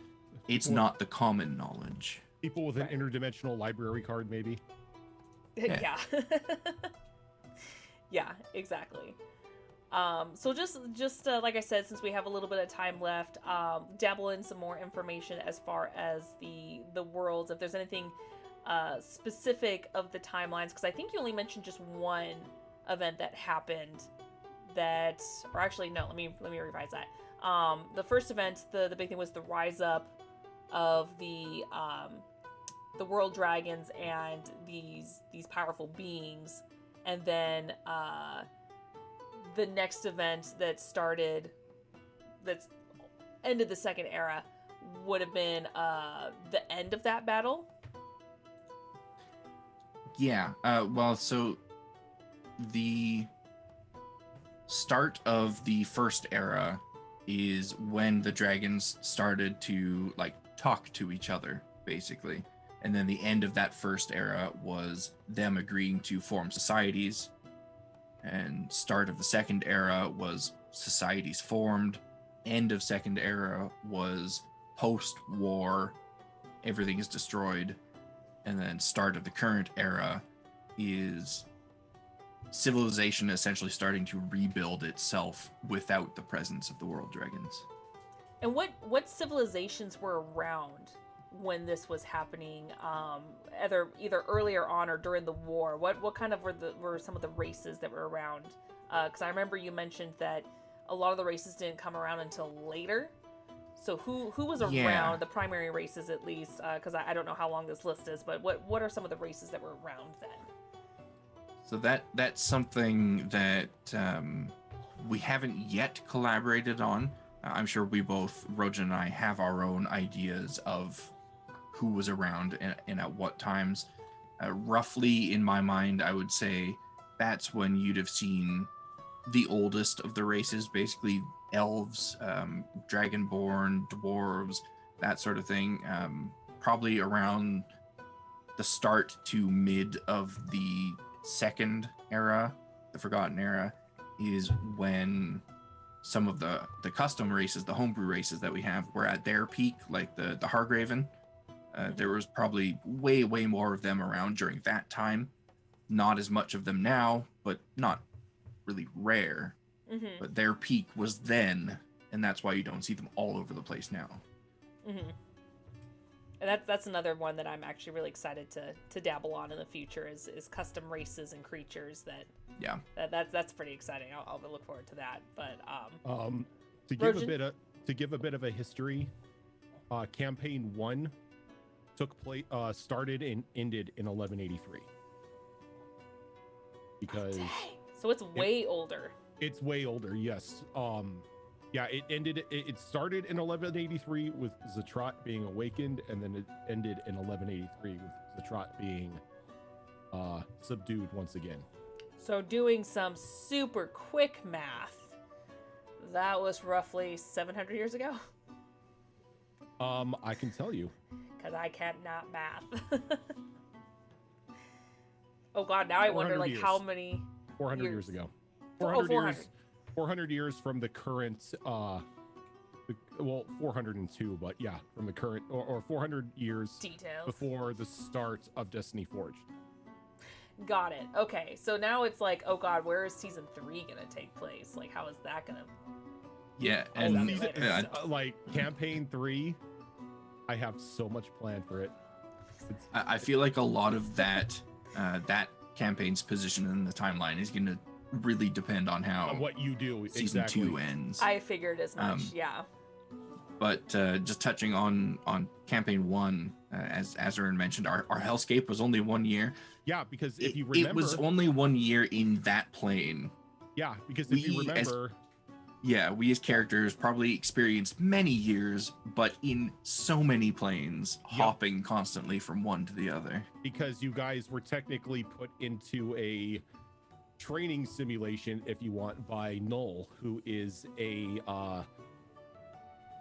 It's people- not the common knowledge. People with an Right. interdimensional library card, maybe. Yeah. Yeah, exactly. So just like I said, since we have a little bit of time left, dabble in some more information as far as the worlds. If there's anything specific of the timelines, because I think you only mentioned just one event that happened. That, or actually no, let me revise that. The first event, the big thing was the rise up of the world dragons and these powerful beings, and then the next event that's ended the second era would have been the end of that battle. Yeah. Well, so the start of the first era is when the dragons started to like talk to each other, basically. And then the end of that first era was them agreeing to form societies. And start of the second era was societies formed. End of second era was post-war, everything is destroyed. And then start of the current era is civilization essentially starting to rebuild itself without the presence of the world dragons. And what civilizations were around when this was happening, either earlier on or during the war? What kind of were some of the races that were around? Because I remember you mentioned that a lot of the races didn't come around until later. So who was around, Yeah. the primary races at least? Because I don't know how long this list is, but what are some of the races that were around then? So that's something that we haven't yet collaborated on. I'm sure we both, Rojan and I, have our own ideas of who was around and at what times. Roughly, in my mind, I would say that's when you'd have seen the oldest of the races, basically elves, dragonborn, dwarves, that sort of thing. Probably around the start to mid of the second era, the Forgotten Era, is when some of the custom races, the homebrew races that we have, were at their peak, like the Hargraven. There was probably way more of them around during that time. Not as much of them now, but not really rare. Mm-hmm. But their peak was then, and that's why you don't see them all over the place now. Mm-hmm. And that's another one that I'm actually really excited to dabble on in the future is custom races and creatures. That's pretty exciting. I'll look forward to that. But to give a bit of a history, campaign 1 started and ended in 1183. Because so it's way older. It's way older, yes. Yeah, it started in 1183 with Zatrat being awakened, and then it ended in 1183 with Zatrat being subdued once again. So doing some super quick math, that was roughly 700 years ago. I can tell you. Because I cannot math. Oh God, now I wonder like years. how many 400 years ago. 400 years from the current 402, but yeah, from the current or 400 years details before the start of Destiny Forged. Got it. Okay, so now it's like, oh God, where is season 3 gonna take place? Like, how is that gonna? Yeah, and like campaign 3, I have so much planned for it. I feel like a lot of that campaign's position in the timeline is going to really depend on how what you do season 2 ends. I figured as much. Yeah. But just touching on campaign 1, as Aaron mentioned, our hellscape was only 1 year. Yeah, because if you remember, it was only 1 year in that plane. Yeah, because if you remember, we as characters probably experienced many years, but in so many planes, hopping constantly from one to the other. Because you guys were technically put into a training simulation, if you want, by Null, who is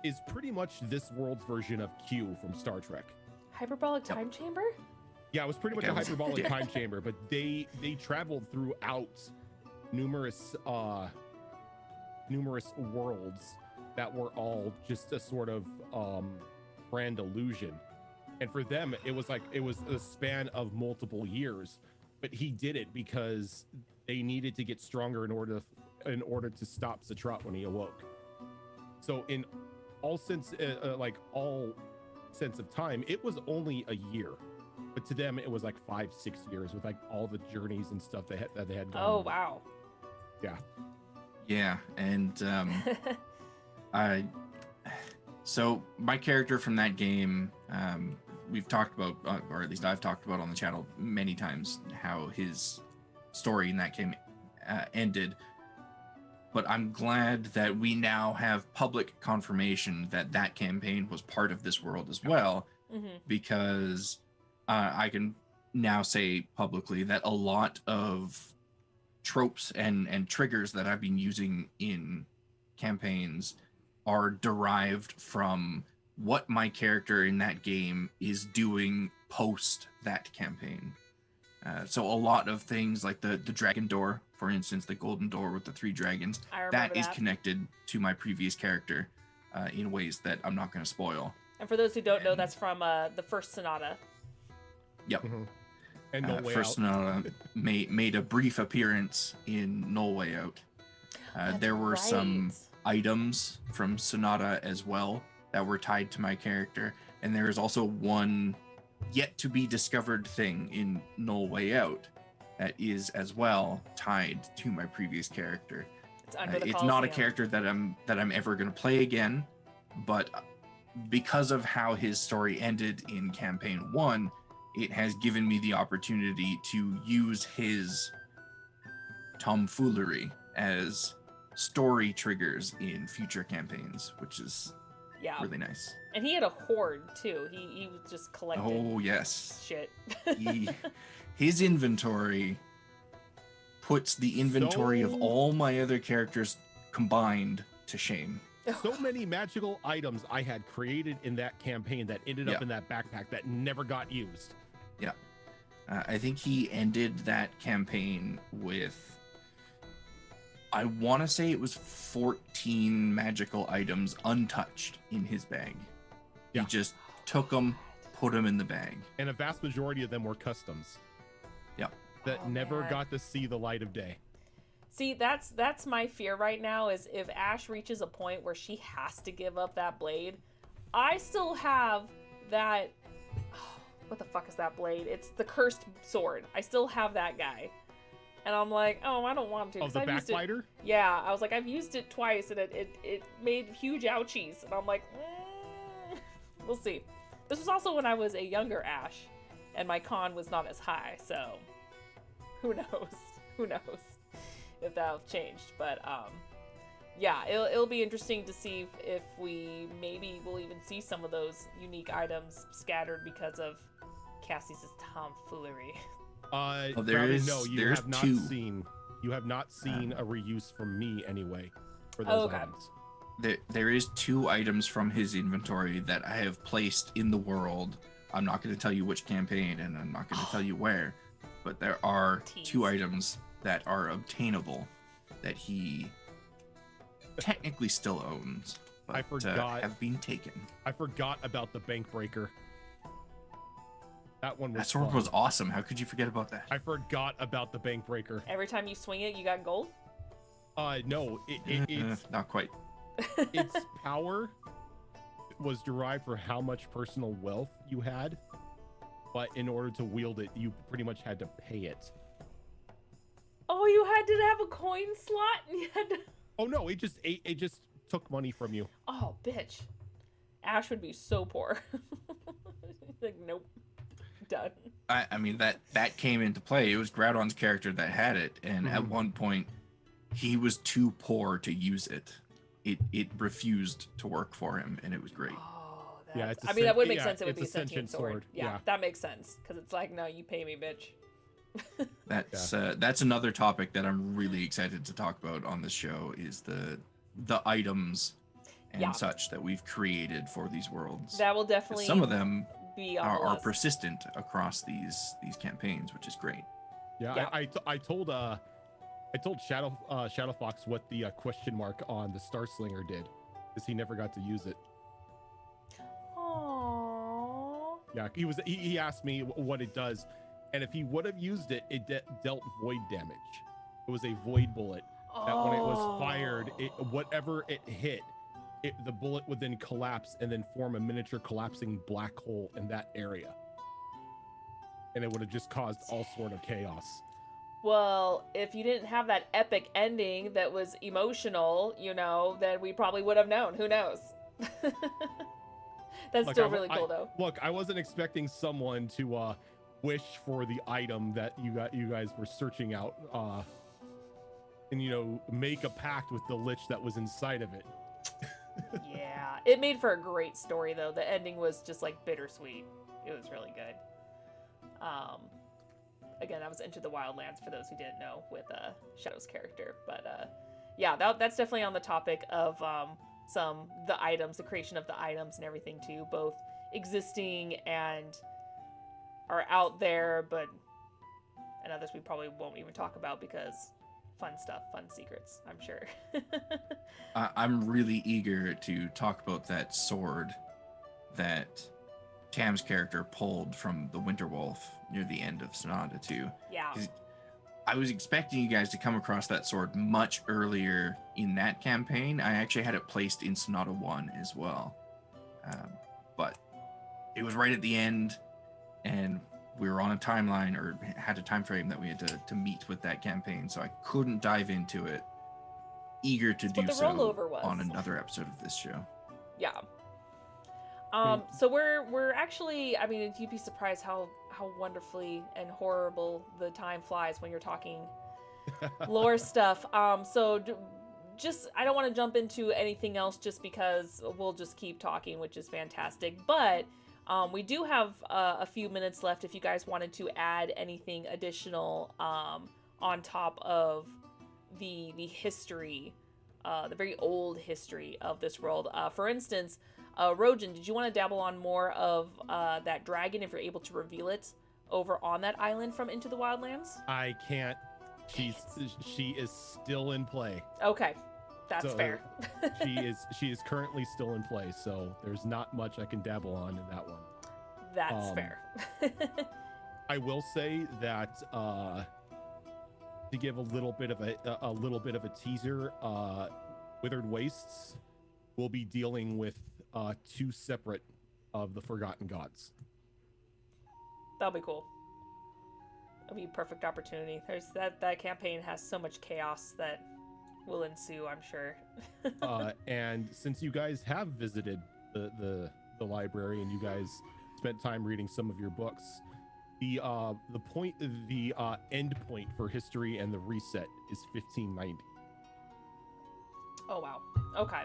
is pretty much this world's version of Q from Star Trek. Hyperbolic time chamber? Yeah, it was pretty much a hyperbolic time chamber, but they traveled throughout numerous worlds that were all just a sort of grand illusion. And for them, it was a span of multiple years, but he did it because they needed to get stronger in order to stop Zatrat when he awoke. So in all sense of time, it was only a year, but to them it was like 5-6 years with like all the journeys and stuff that they had gone. Oh wow. Yeah, and so my character from that game, we've talked about, or at least I've talked about on the channel many times, how his story in that game ended. But I'm glad that we now have public confirmation that that campaign was part of this world as well, because I can now say publicly that a lot of tropes and triggers that I've been using in campaigns are derived from what my character in that game is doing post that campaign. So a lot of things like the dragon door, for instance, the golden door with the 3 dragons, that is connected to my previous character in ways that I'm not going to spoil. And for those who don't know, that's from the first Sonata. Yep. And No Way First Out. Sonata made a brief appearance in No Way Out. There were some items from Sonata as well that were tied to my character, and there is also one yet to be discovered thing in No Way Out that is as well tied to my previous character. It's not a character that I'm ever going to play again, but because of how his story ended in campaign 1, it has given me the opportunity to use his tomfoolery as story triggers in future campaigns, which is really nice. And he had a hoard too. He was just collecting. Oh yes, shit. His inventory puts the inventory of all my other characters combined to shame. So many magical items I had created in that campaign that ended up in that backpack that never got used. Yeah. I think he ended that campaign with, I want to say it was 14 magical items untouched in his bag. He just took them, put them in the bag. And a vast majority of them were customs. Yep. That Oh, never man. got to see the light of day. See, that's my fear right now, is if Ash reaches a point where she has to give up that blade. I still have that. What the fuck is that blade? It's the cursed sword. I still have that guy. And I'm like, oh, I don't want to. Oh, 'cause the I've used it- backbiter? Yeah, I was like, I've used it twice, and it made huge ouchies. And I'm like, we'll see. This was also when I was a younger Ash, and my con was not as high, so who knows? Who knows if that'll changed. But yeah, it'll be interesting to see if we maybe will even see some of those unique items scattered because of Cassie's tomfoolery. there Crowdy, is- no, you there's have not two. seen. You have not seen a reuse from me anyway for Oh, those okay. items. There is 2 items from his inventory that I have placed in the world. I'm not going to tell you which campaign, and I'm not going to tell you where, but there are Tease. 2 items that are obtainable that he technically still owns, but I forgot. have been taken. I forgot about the bank breaker. That one was That sword fun. was awesome. How could you forget about that? I forgot about the bank breaker. Every time you swing it, you got gold? No, it's Not quite. its power was derived for how much personal wealth you had, but in order to wield it, you pretty much had to pay it. Oh, you had to have a coin slot? And you had to... Oh no, it just took money from you. Oh, bitch. Ash would be so poor. Like, nope. Done. I mean, that came into play. It was Groudon's character that had it, and at Mhm. one point, he was too poor to use it. It refused to work for him, and it was great. Oh, that's... Yeah, it's a I mean, that would make yeah, sense. It would it's be a a sentient sentient sword. sword, Yeah, yeah. that makes sense. Because it's like, no, you pay me, bitch. That's another topic that I'm really excited to talk about on the show, is the items and Yeah. such that we've created for these worlds. That will 'Cause definitely some of them be on the are list. persistent across these campaigns, which is great. Yeah, Yeah. I told Shadow Fox what the question mark on the Star Slinger did, because he never got to use it. Aww. Yeah, he asked me what it does, and if he would have used it, it dealt void damage. It was a void bullet that when it was fired, whatever it hit, the bullet would then collapse and then form a miniature collapsing black hole in that area, and it would have just caused all sort of chaos. Well, if you didn't have that epic ending that was emotional, then we probably would have known. Who knows? That's Look, still really cool, though. Look, I wasn't expecting someone to wish for the item that you guys were searching out, and make a pact with the lich that was inside of it. Yeah, it made for a great story, though. The ending was just like bittersweet. It was really good. Again, that was Into the Wildlands for those who didn't know, with Shadow's character. But yeah, that's definitely on the topic of the items, the creation of the items and everything too, both existing and are out there, and others we probably won't even talk about because fun stuff, fun secrets, I'm sure. I'm really eager to talk about that sword that Tam's character pulled from the Winter Wolf near the end of Sonata 2. Yeah. I was expecting you guys to come across that sword much earlier in that campaign. I actually had it placed in Sonata 1 as well. But it was right at the end, and we were on a timeline, or had a time frame that we had to meet with that campaign, so I couldn't dive into it. Eager to do what the so rollover was. on another episode of this show. Yeah. So we're actually, I mean, you'd be surprised how wonderfully and horrible the time flies when you're talking lore stuff. So just, I don't want to jump into anything else just because we'll just keep talking, which is fantastic. But we do have a few minutes left if you guys wanted to add anything additional on top of the history, the very old history of this world. For instance, Rojan, did you want to dabble on more of that dragon if you're able to reveal it over on that island from Into the Wildlands? I can't. She is still in play. Okay, that's So, fair. She is currently still in play, so there's not much I can dabble on in that one. That's fair. I will say that to give a little bit of a teaser, Withered Wastes will be dealing with 2 separate of the Forgotten Gods. That'll be cool. That'll be a perfect opportunity. There's that campaign has so much chaos that will ensue, I'm sure. And since you guys have visited the library and you guys spent time reading some of your books, the end point for history and the reset is 1590. Oh wow. Okay.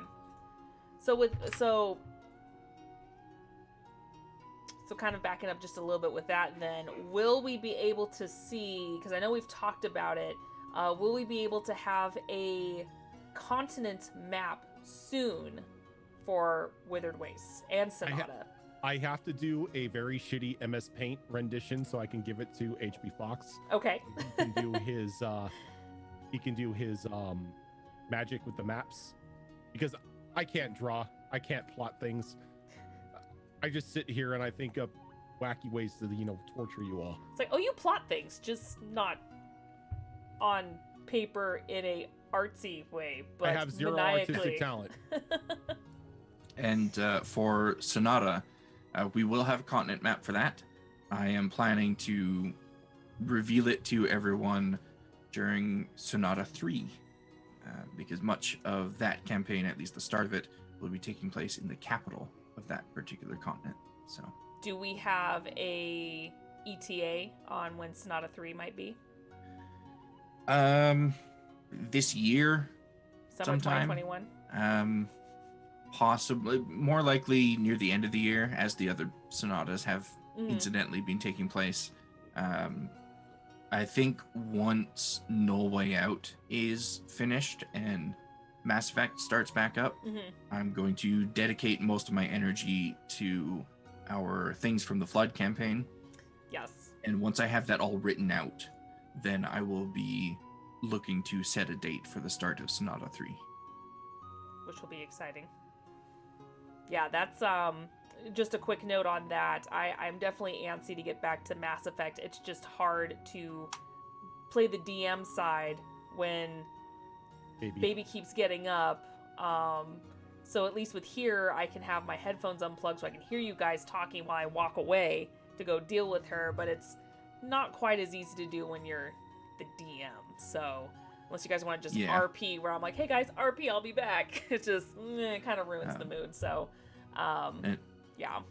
So kind of backing up just a little bit with that, then will we be able to see, because I know we've talked about it, will we be able to have a continent map soon for Withered Wastes and Sonata? I have to do a very shitty MS Paint rendition so I can give it to HB Fox. Okay. He can do his magic with the maps, because I can't draw, I can't plot things. I just sit here and I think of wacky ways to, torture you all. It's like, oh, you plot things, just not on paper in a artsy way, but I have 0 maniacally. artistic talent. And for Sonata, we will have a continent map for that. I am planning to reveal it to everyone during Sonata 3, because much of that campaign, at least the start of it, will be taking place in the capital of that particular continent. So, do we have a ETA on when Sonata 3 might be? This year, Summer sometime. 2021? Possibly, more likely near the end of the year, as the other sonatas have incidentally been taking place. I think once No Way Out is finished and Mass Effect starts back up, I'm going to dedicate most of my energy to our Things from the Flood campaign. Yes. And once I have that all written out, then I will be looking to set a date for the start of Sonata 3. Which will be exciting. Yeah, that's just a quick note on that. I'm definitely antsy to get back to Mass Effect. It's just hard to play the DM side when baby keeps getting up. So at least with here, I can have my headphones unplugged so I can hear you guys talking while I walk away to go deal with her, but it's not quite as easy to do when you're the DM. So unless you guys want to just RP, where I'm like, hey guys, RP, I'll be back. It just it kind of ruins the mood. So yeah.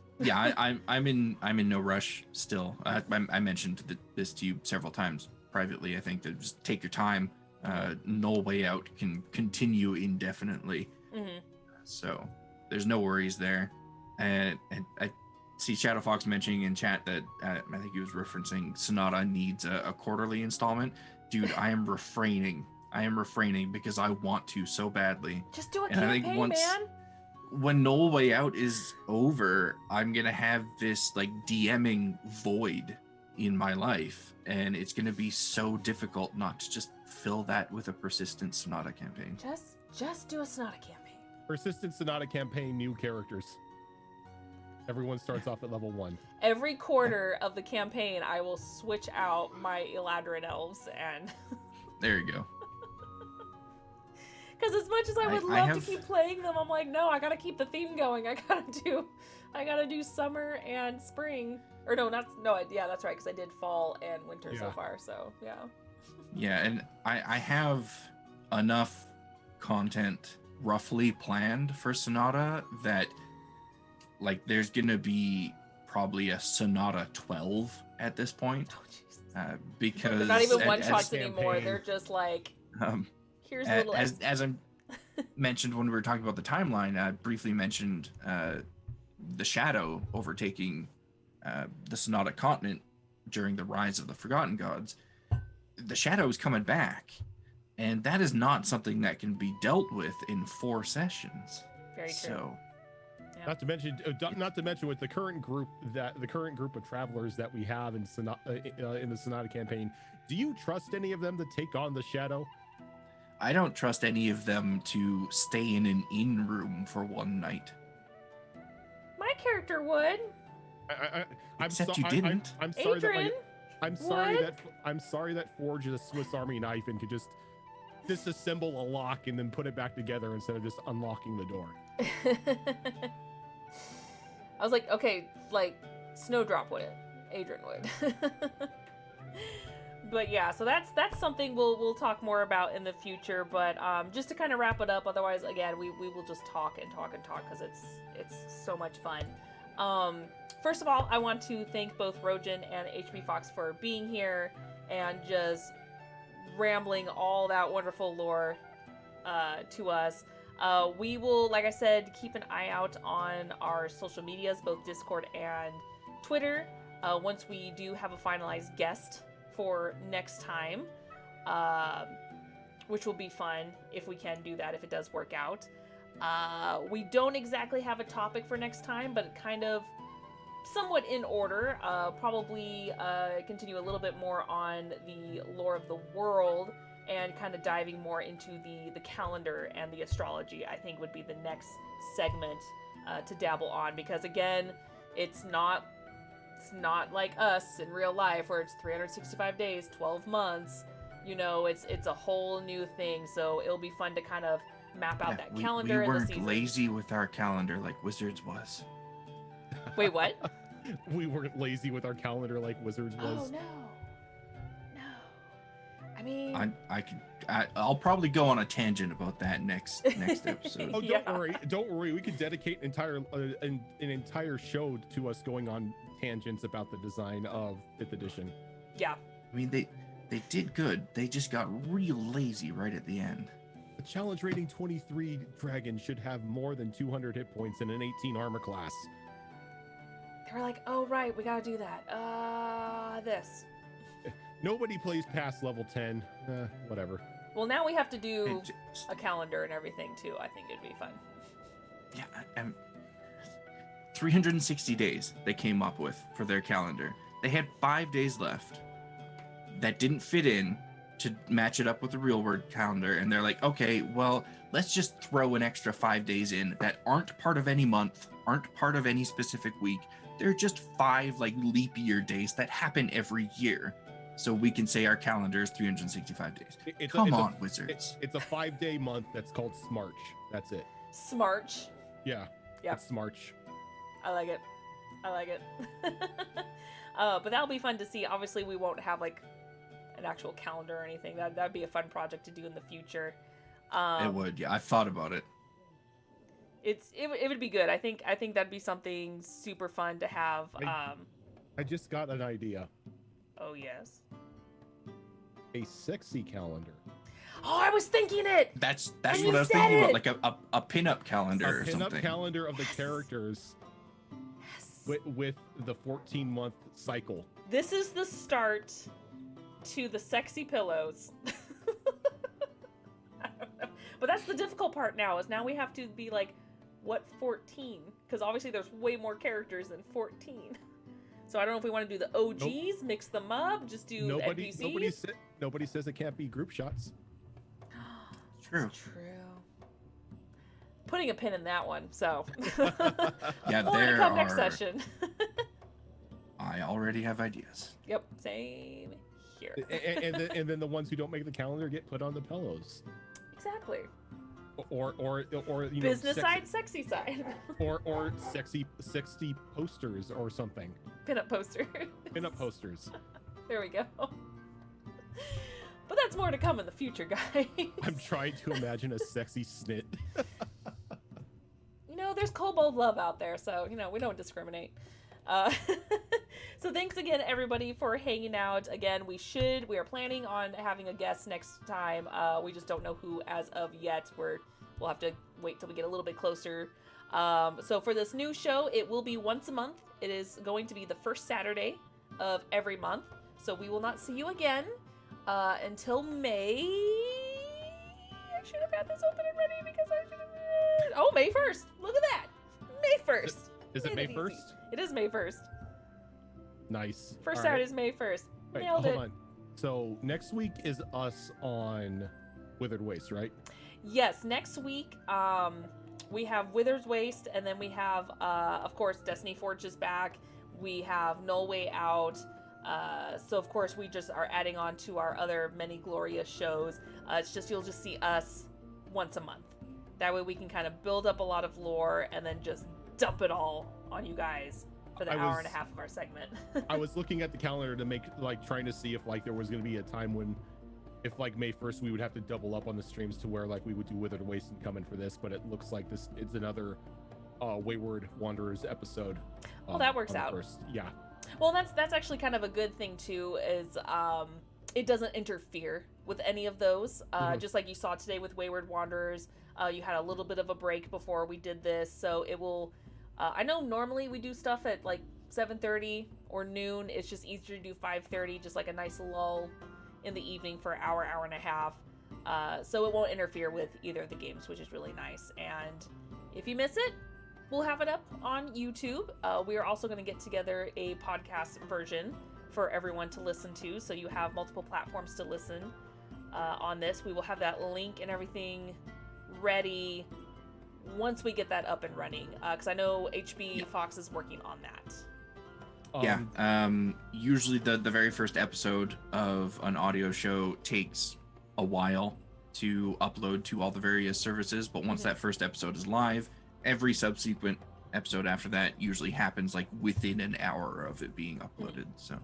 I'm in no rush still. I mentioned this to you several times privately. I think that just take your time. No Way Out can continue indefinitely. So there's no worries there. And I see Shadow Fox mentioning in chat that I think he was referencing Sonata needs a quarterly installment. Dude, I am refraining because I want to so badly. Just do a and campaign, I think man. When No Way Out is over, I'm gonna have this like DMing void in my life, and it's gonna be so difficult not to just fill that with a persistent Sonata campaign. Just do a Sonata campaign. Persistent Sonata campaign, new characters. Everyone starts off at level 1. Every quarter of the campaign, I will switch out my Eladrin elves and. There you go. Because as much as I would love to keep playing them, I'm like, no, I gotta keep the theme going. I gotta do summer and spring. Or no, yeah, that's right, because I did fall and winter so far, so yeah. Yeah, and I have enough content roughly planned for Sonata that, like, there's gonna be probably a Sonata 12 at this point. Oh, Jesus. Because they're not even one-shots anymore. They're just like, here's a little... As I mentioned when we were talking about the timeline, I briefly mentioned the Shadow overtaking the Sonata continent during the rise of the Forgotten Gods. The Shadow is coming back, and that is not something that can be dealt with in 4 sessions. Very true. So, yeah. Not to mention with the current group of travelers that we have in the Sonata campaign, do you trust any of them to take on the Shadow? I don't trust any of them to stay in an inn room for one night. My character would. Except you didn't. I'm sorry Adrian, that I'm sorry that Forge is a Swiss Army knife and could just disassemble a lock and then put it back together instead of just unlocking the door. I was like, okay, like Snowdrop would it, Adrian would. But yeah, so that's something we'll talk more about in the future. But just to kind of wrap it up, otherwise, again, we will just talk and talk and talk because it's so much fun. First of all, I want to thank both Rojan and HB Fox for being here and just rambling all that wonderful lore to us. We will, like I said, keep an eye out on our social medias, both Discord and Twitter, once we do have a finalized guest for next time, which will be fun if we can do that, if it does work out. We don't exactly have a topic for next time, but kind of somewhat in order. Probably continue a little bit more on the lore of the world and kind of diving more into the calendar and the astrology, I think would be the next segment to dabble on, because again, it's not like us in real life where it's 365 days, 12 months. You know, it's a whole new thing. So it'll be fun to kind of map out that calendar. We and the weren't seasons. lazy with our calendar like Wizards was. Wait, what? We weren't lazy with our calendar like Wizards was. Oh no. I mean, I'll probably go on a tangent about that next episode. Oh, Yeah. don't worry. We could dedicate an entire show to us going on tangents about the design of 5th edition. yeah. I mean, they did good. They just got real lazy right at the end. A challenge rating 23 dragon should have more than 200 hit points in an 18 armor class. They were like, oh right, we gotta do that. This. Nobody plays past level 10. Whatever. Well, now we have to do It just- a calendar and everything too. I think it'd be fun. yeah, 360 days they came up with for their calendar. They had 5 days left that didn't fit in to match it up with the real world calendar, and they're like, okay, well, let's just throw an extra 5 days in that aren't part of any month, aren't part of any specific week. They're just 5 like leap year days that happen every year, so we can say our calendar is 365 days. Come on, Wizards. It's a 5-day month that's called Smarch. That's it. Smarch. Yeah. Yep. It's Smarch. I like it. But that'll be fun to see. Obviously, we won't have like an actual calendar or anything. That'd be a fun project to do in the future. It would, yeah. I thought about it. It would be good. I think that'd be something super fun to have. I just got an idea. Oh yes. A sexy calendar. Oh, I was thinking it. That's And what you I was said thinking it! about, like a pinup calendar A or pinup something. calendar of the Yes. characters Yes. with the 14-month cycle. This is the start to the sexy pillows. I don't know. But that's the difficult part now, is now we have to be like, what 14? Because obviously there's way more characters than 14. So I don't know if we want to do the OGs, mix them up, just do NPCs. Nobody says it can't be group shots. True. True. Putting a pin in that one, so. Yeah, More to there come next are. session. I already have ideas. Yep, same here. and then the ones who don't make the calendar get put on the pillows. Exactly. Or you know, Business side, sexy side. or sexy posters or something. Pinup poster. Pinup posters. There we go. But that's more to come in the future, guys. I'm trying to imagine a sexy snit. You know, there's kobold love out there, so, you know, we don't discriminate. So thanks again, everybody, for hanging out. Again, we are planning on having a guest next time. We just don't know who as of yet. We'll have to wait till we get a little bit closer. So for this new show, it will be once a month. It is going to be the first Saturday of every month. So we will not see you again until May. I should have had this open and ready because I should have. Oh, May 1st. Look at that. May 1st. Is it May Made it 1st? easy. It is May 1st. Nice. First All Saturday right. is May 1st. Wait, Nailed hold it. on. So next week is us on Withered Waste, right? Yes, next week we have Wither's Waste, and then we have, of course, Destiny Forge is back. We have No Way Out. So of course we just are adding on to our other many glorious shows. It's just you'll just see us once a month. That way we can kind of build up a lot of lore and then just dump it all on you guys for the hour and a half of our segment. I was looking at the calendar to make like trying to see if like there was going to be a time when if like May 1st we would have to double up on the streams to where like we would do Withered Waste and come in for this, but it looks like this it's another Wayward Wanderers episode. Well, that works out. First. Yeah. Well, that's actually kind of a good thing too, is it doesn't interfere with any of those. Just like you saw today with Wayward Wanderers, you had a little bit of a break before we did this, so it will. I know normally we do stuff at like 7:30 or noon. It's just easier to do 5:30, just like a nice lull in the evening for an hour, hour and a half. So it won't interfere with either of the games, which is really nice. And if you miss it, we'll have it up on YouTube. We are also going to get together a podcast version for everyone to listen to, so you have multiple platforms to listen on this. We will have that link and everything ready once we get that up and running, because I know HB Fox is working on that. Usually the very first episode of an audio show takes a while to upload to all the various services, but once that first episode is live, every subsequent episode after that usually happens like within an hour of it being uploaded. So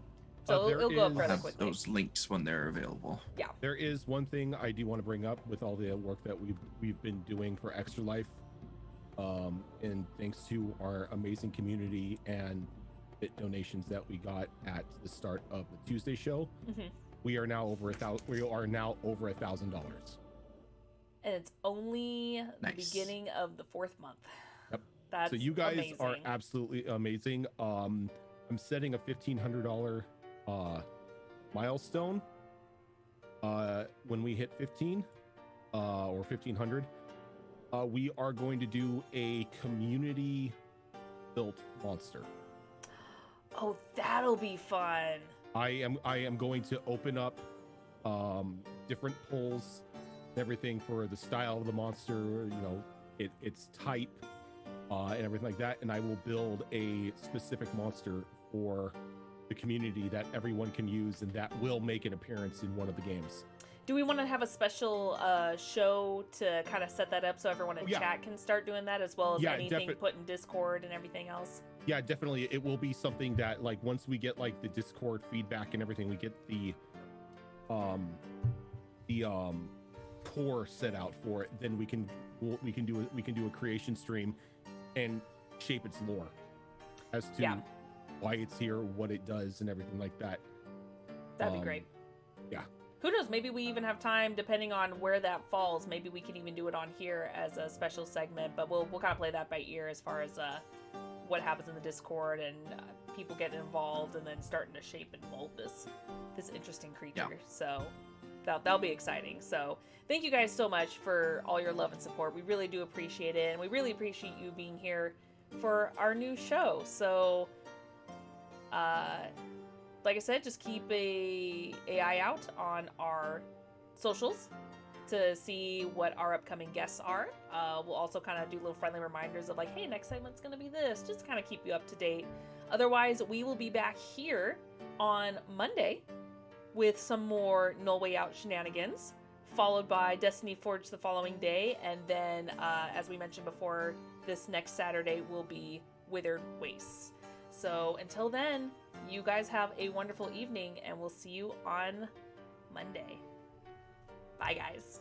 it'll go up rather have quickly. those links when they're available. Yeah. There is one thing I do want to bring up with all the work that we've been doing for Extra Life, and thanks to our amazing community and donations that we got at the start of the Tuesday show, we are now over $1,000. And it's only the Nice. beginning of the 4th month. Yep. That's So you guys amazing. are absolutely amazing. I'm setting a $1,500 milestone when we hit 15 or 1,500. We are going to do a community built monster. Oh, that'll be fun. I am going to open up different polls and everything for the style of the monster, you know, its type and everything like that, and I will build a specific monster for the community that everyone can use and that will make an appearance in one of the games. Do we want to have a special show to kind of set that up so everyone in chat can start doing that, as well as anything put in Discord and everything else? Yeah, definitely. It will be something that, like, once we get like the Discord feedback and everything, we get the core set out for it, then we can do a creation stream and shape its lore as to why it's here, what it does, and everything like that. That'd be great. Yeah. Who knows? Maybe we even have time, depending on where that falls. Maybe we can even do it on here as a special segment. But we'll kind of play that by ear as far as what happens in the Discord and people getting involved and then starting to shape and mold this interesting creature. Yeah. So that'll be exciting. So thank you guys so much for all your love and support. We really do appreciate it, and we really appreciate you being here for our new show. So like I said, just keep a eye out on our socials to see what our upcoming guests are. We'll also kind of do little friendly reminders of like, hey, next segment's going to be this, just to kind of keep you up to date. Otherwise, we will be back here on Monday with some more No Way Out shenanigans, followed by Destiny Forge the following day. And then, as we mentioned before, this next Saturday will be Withered Wastes. So until then, you guys have a wonderful evening, and we'll see you on Monday. Bye, guys.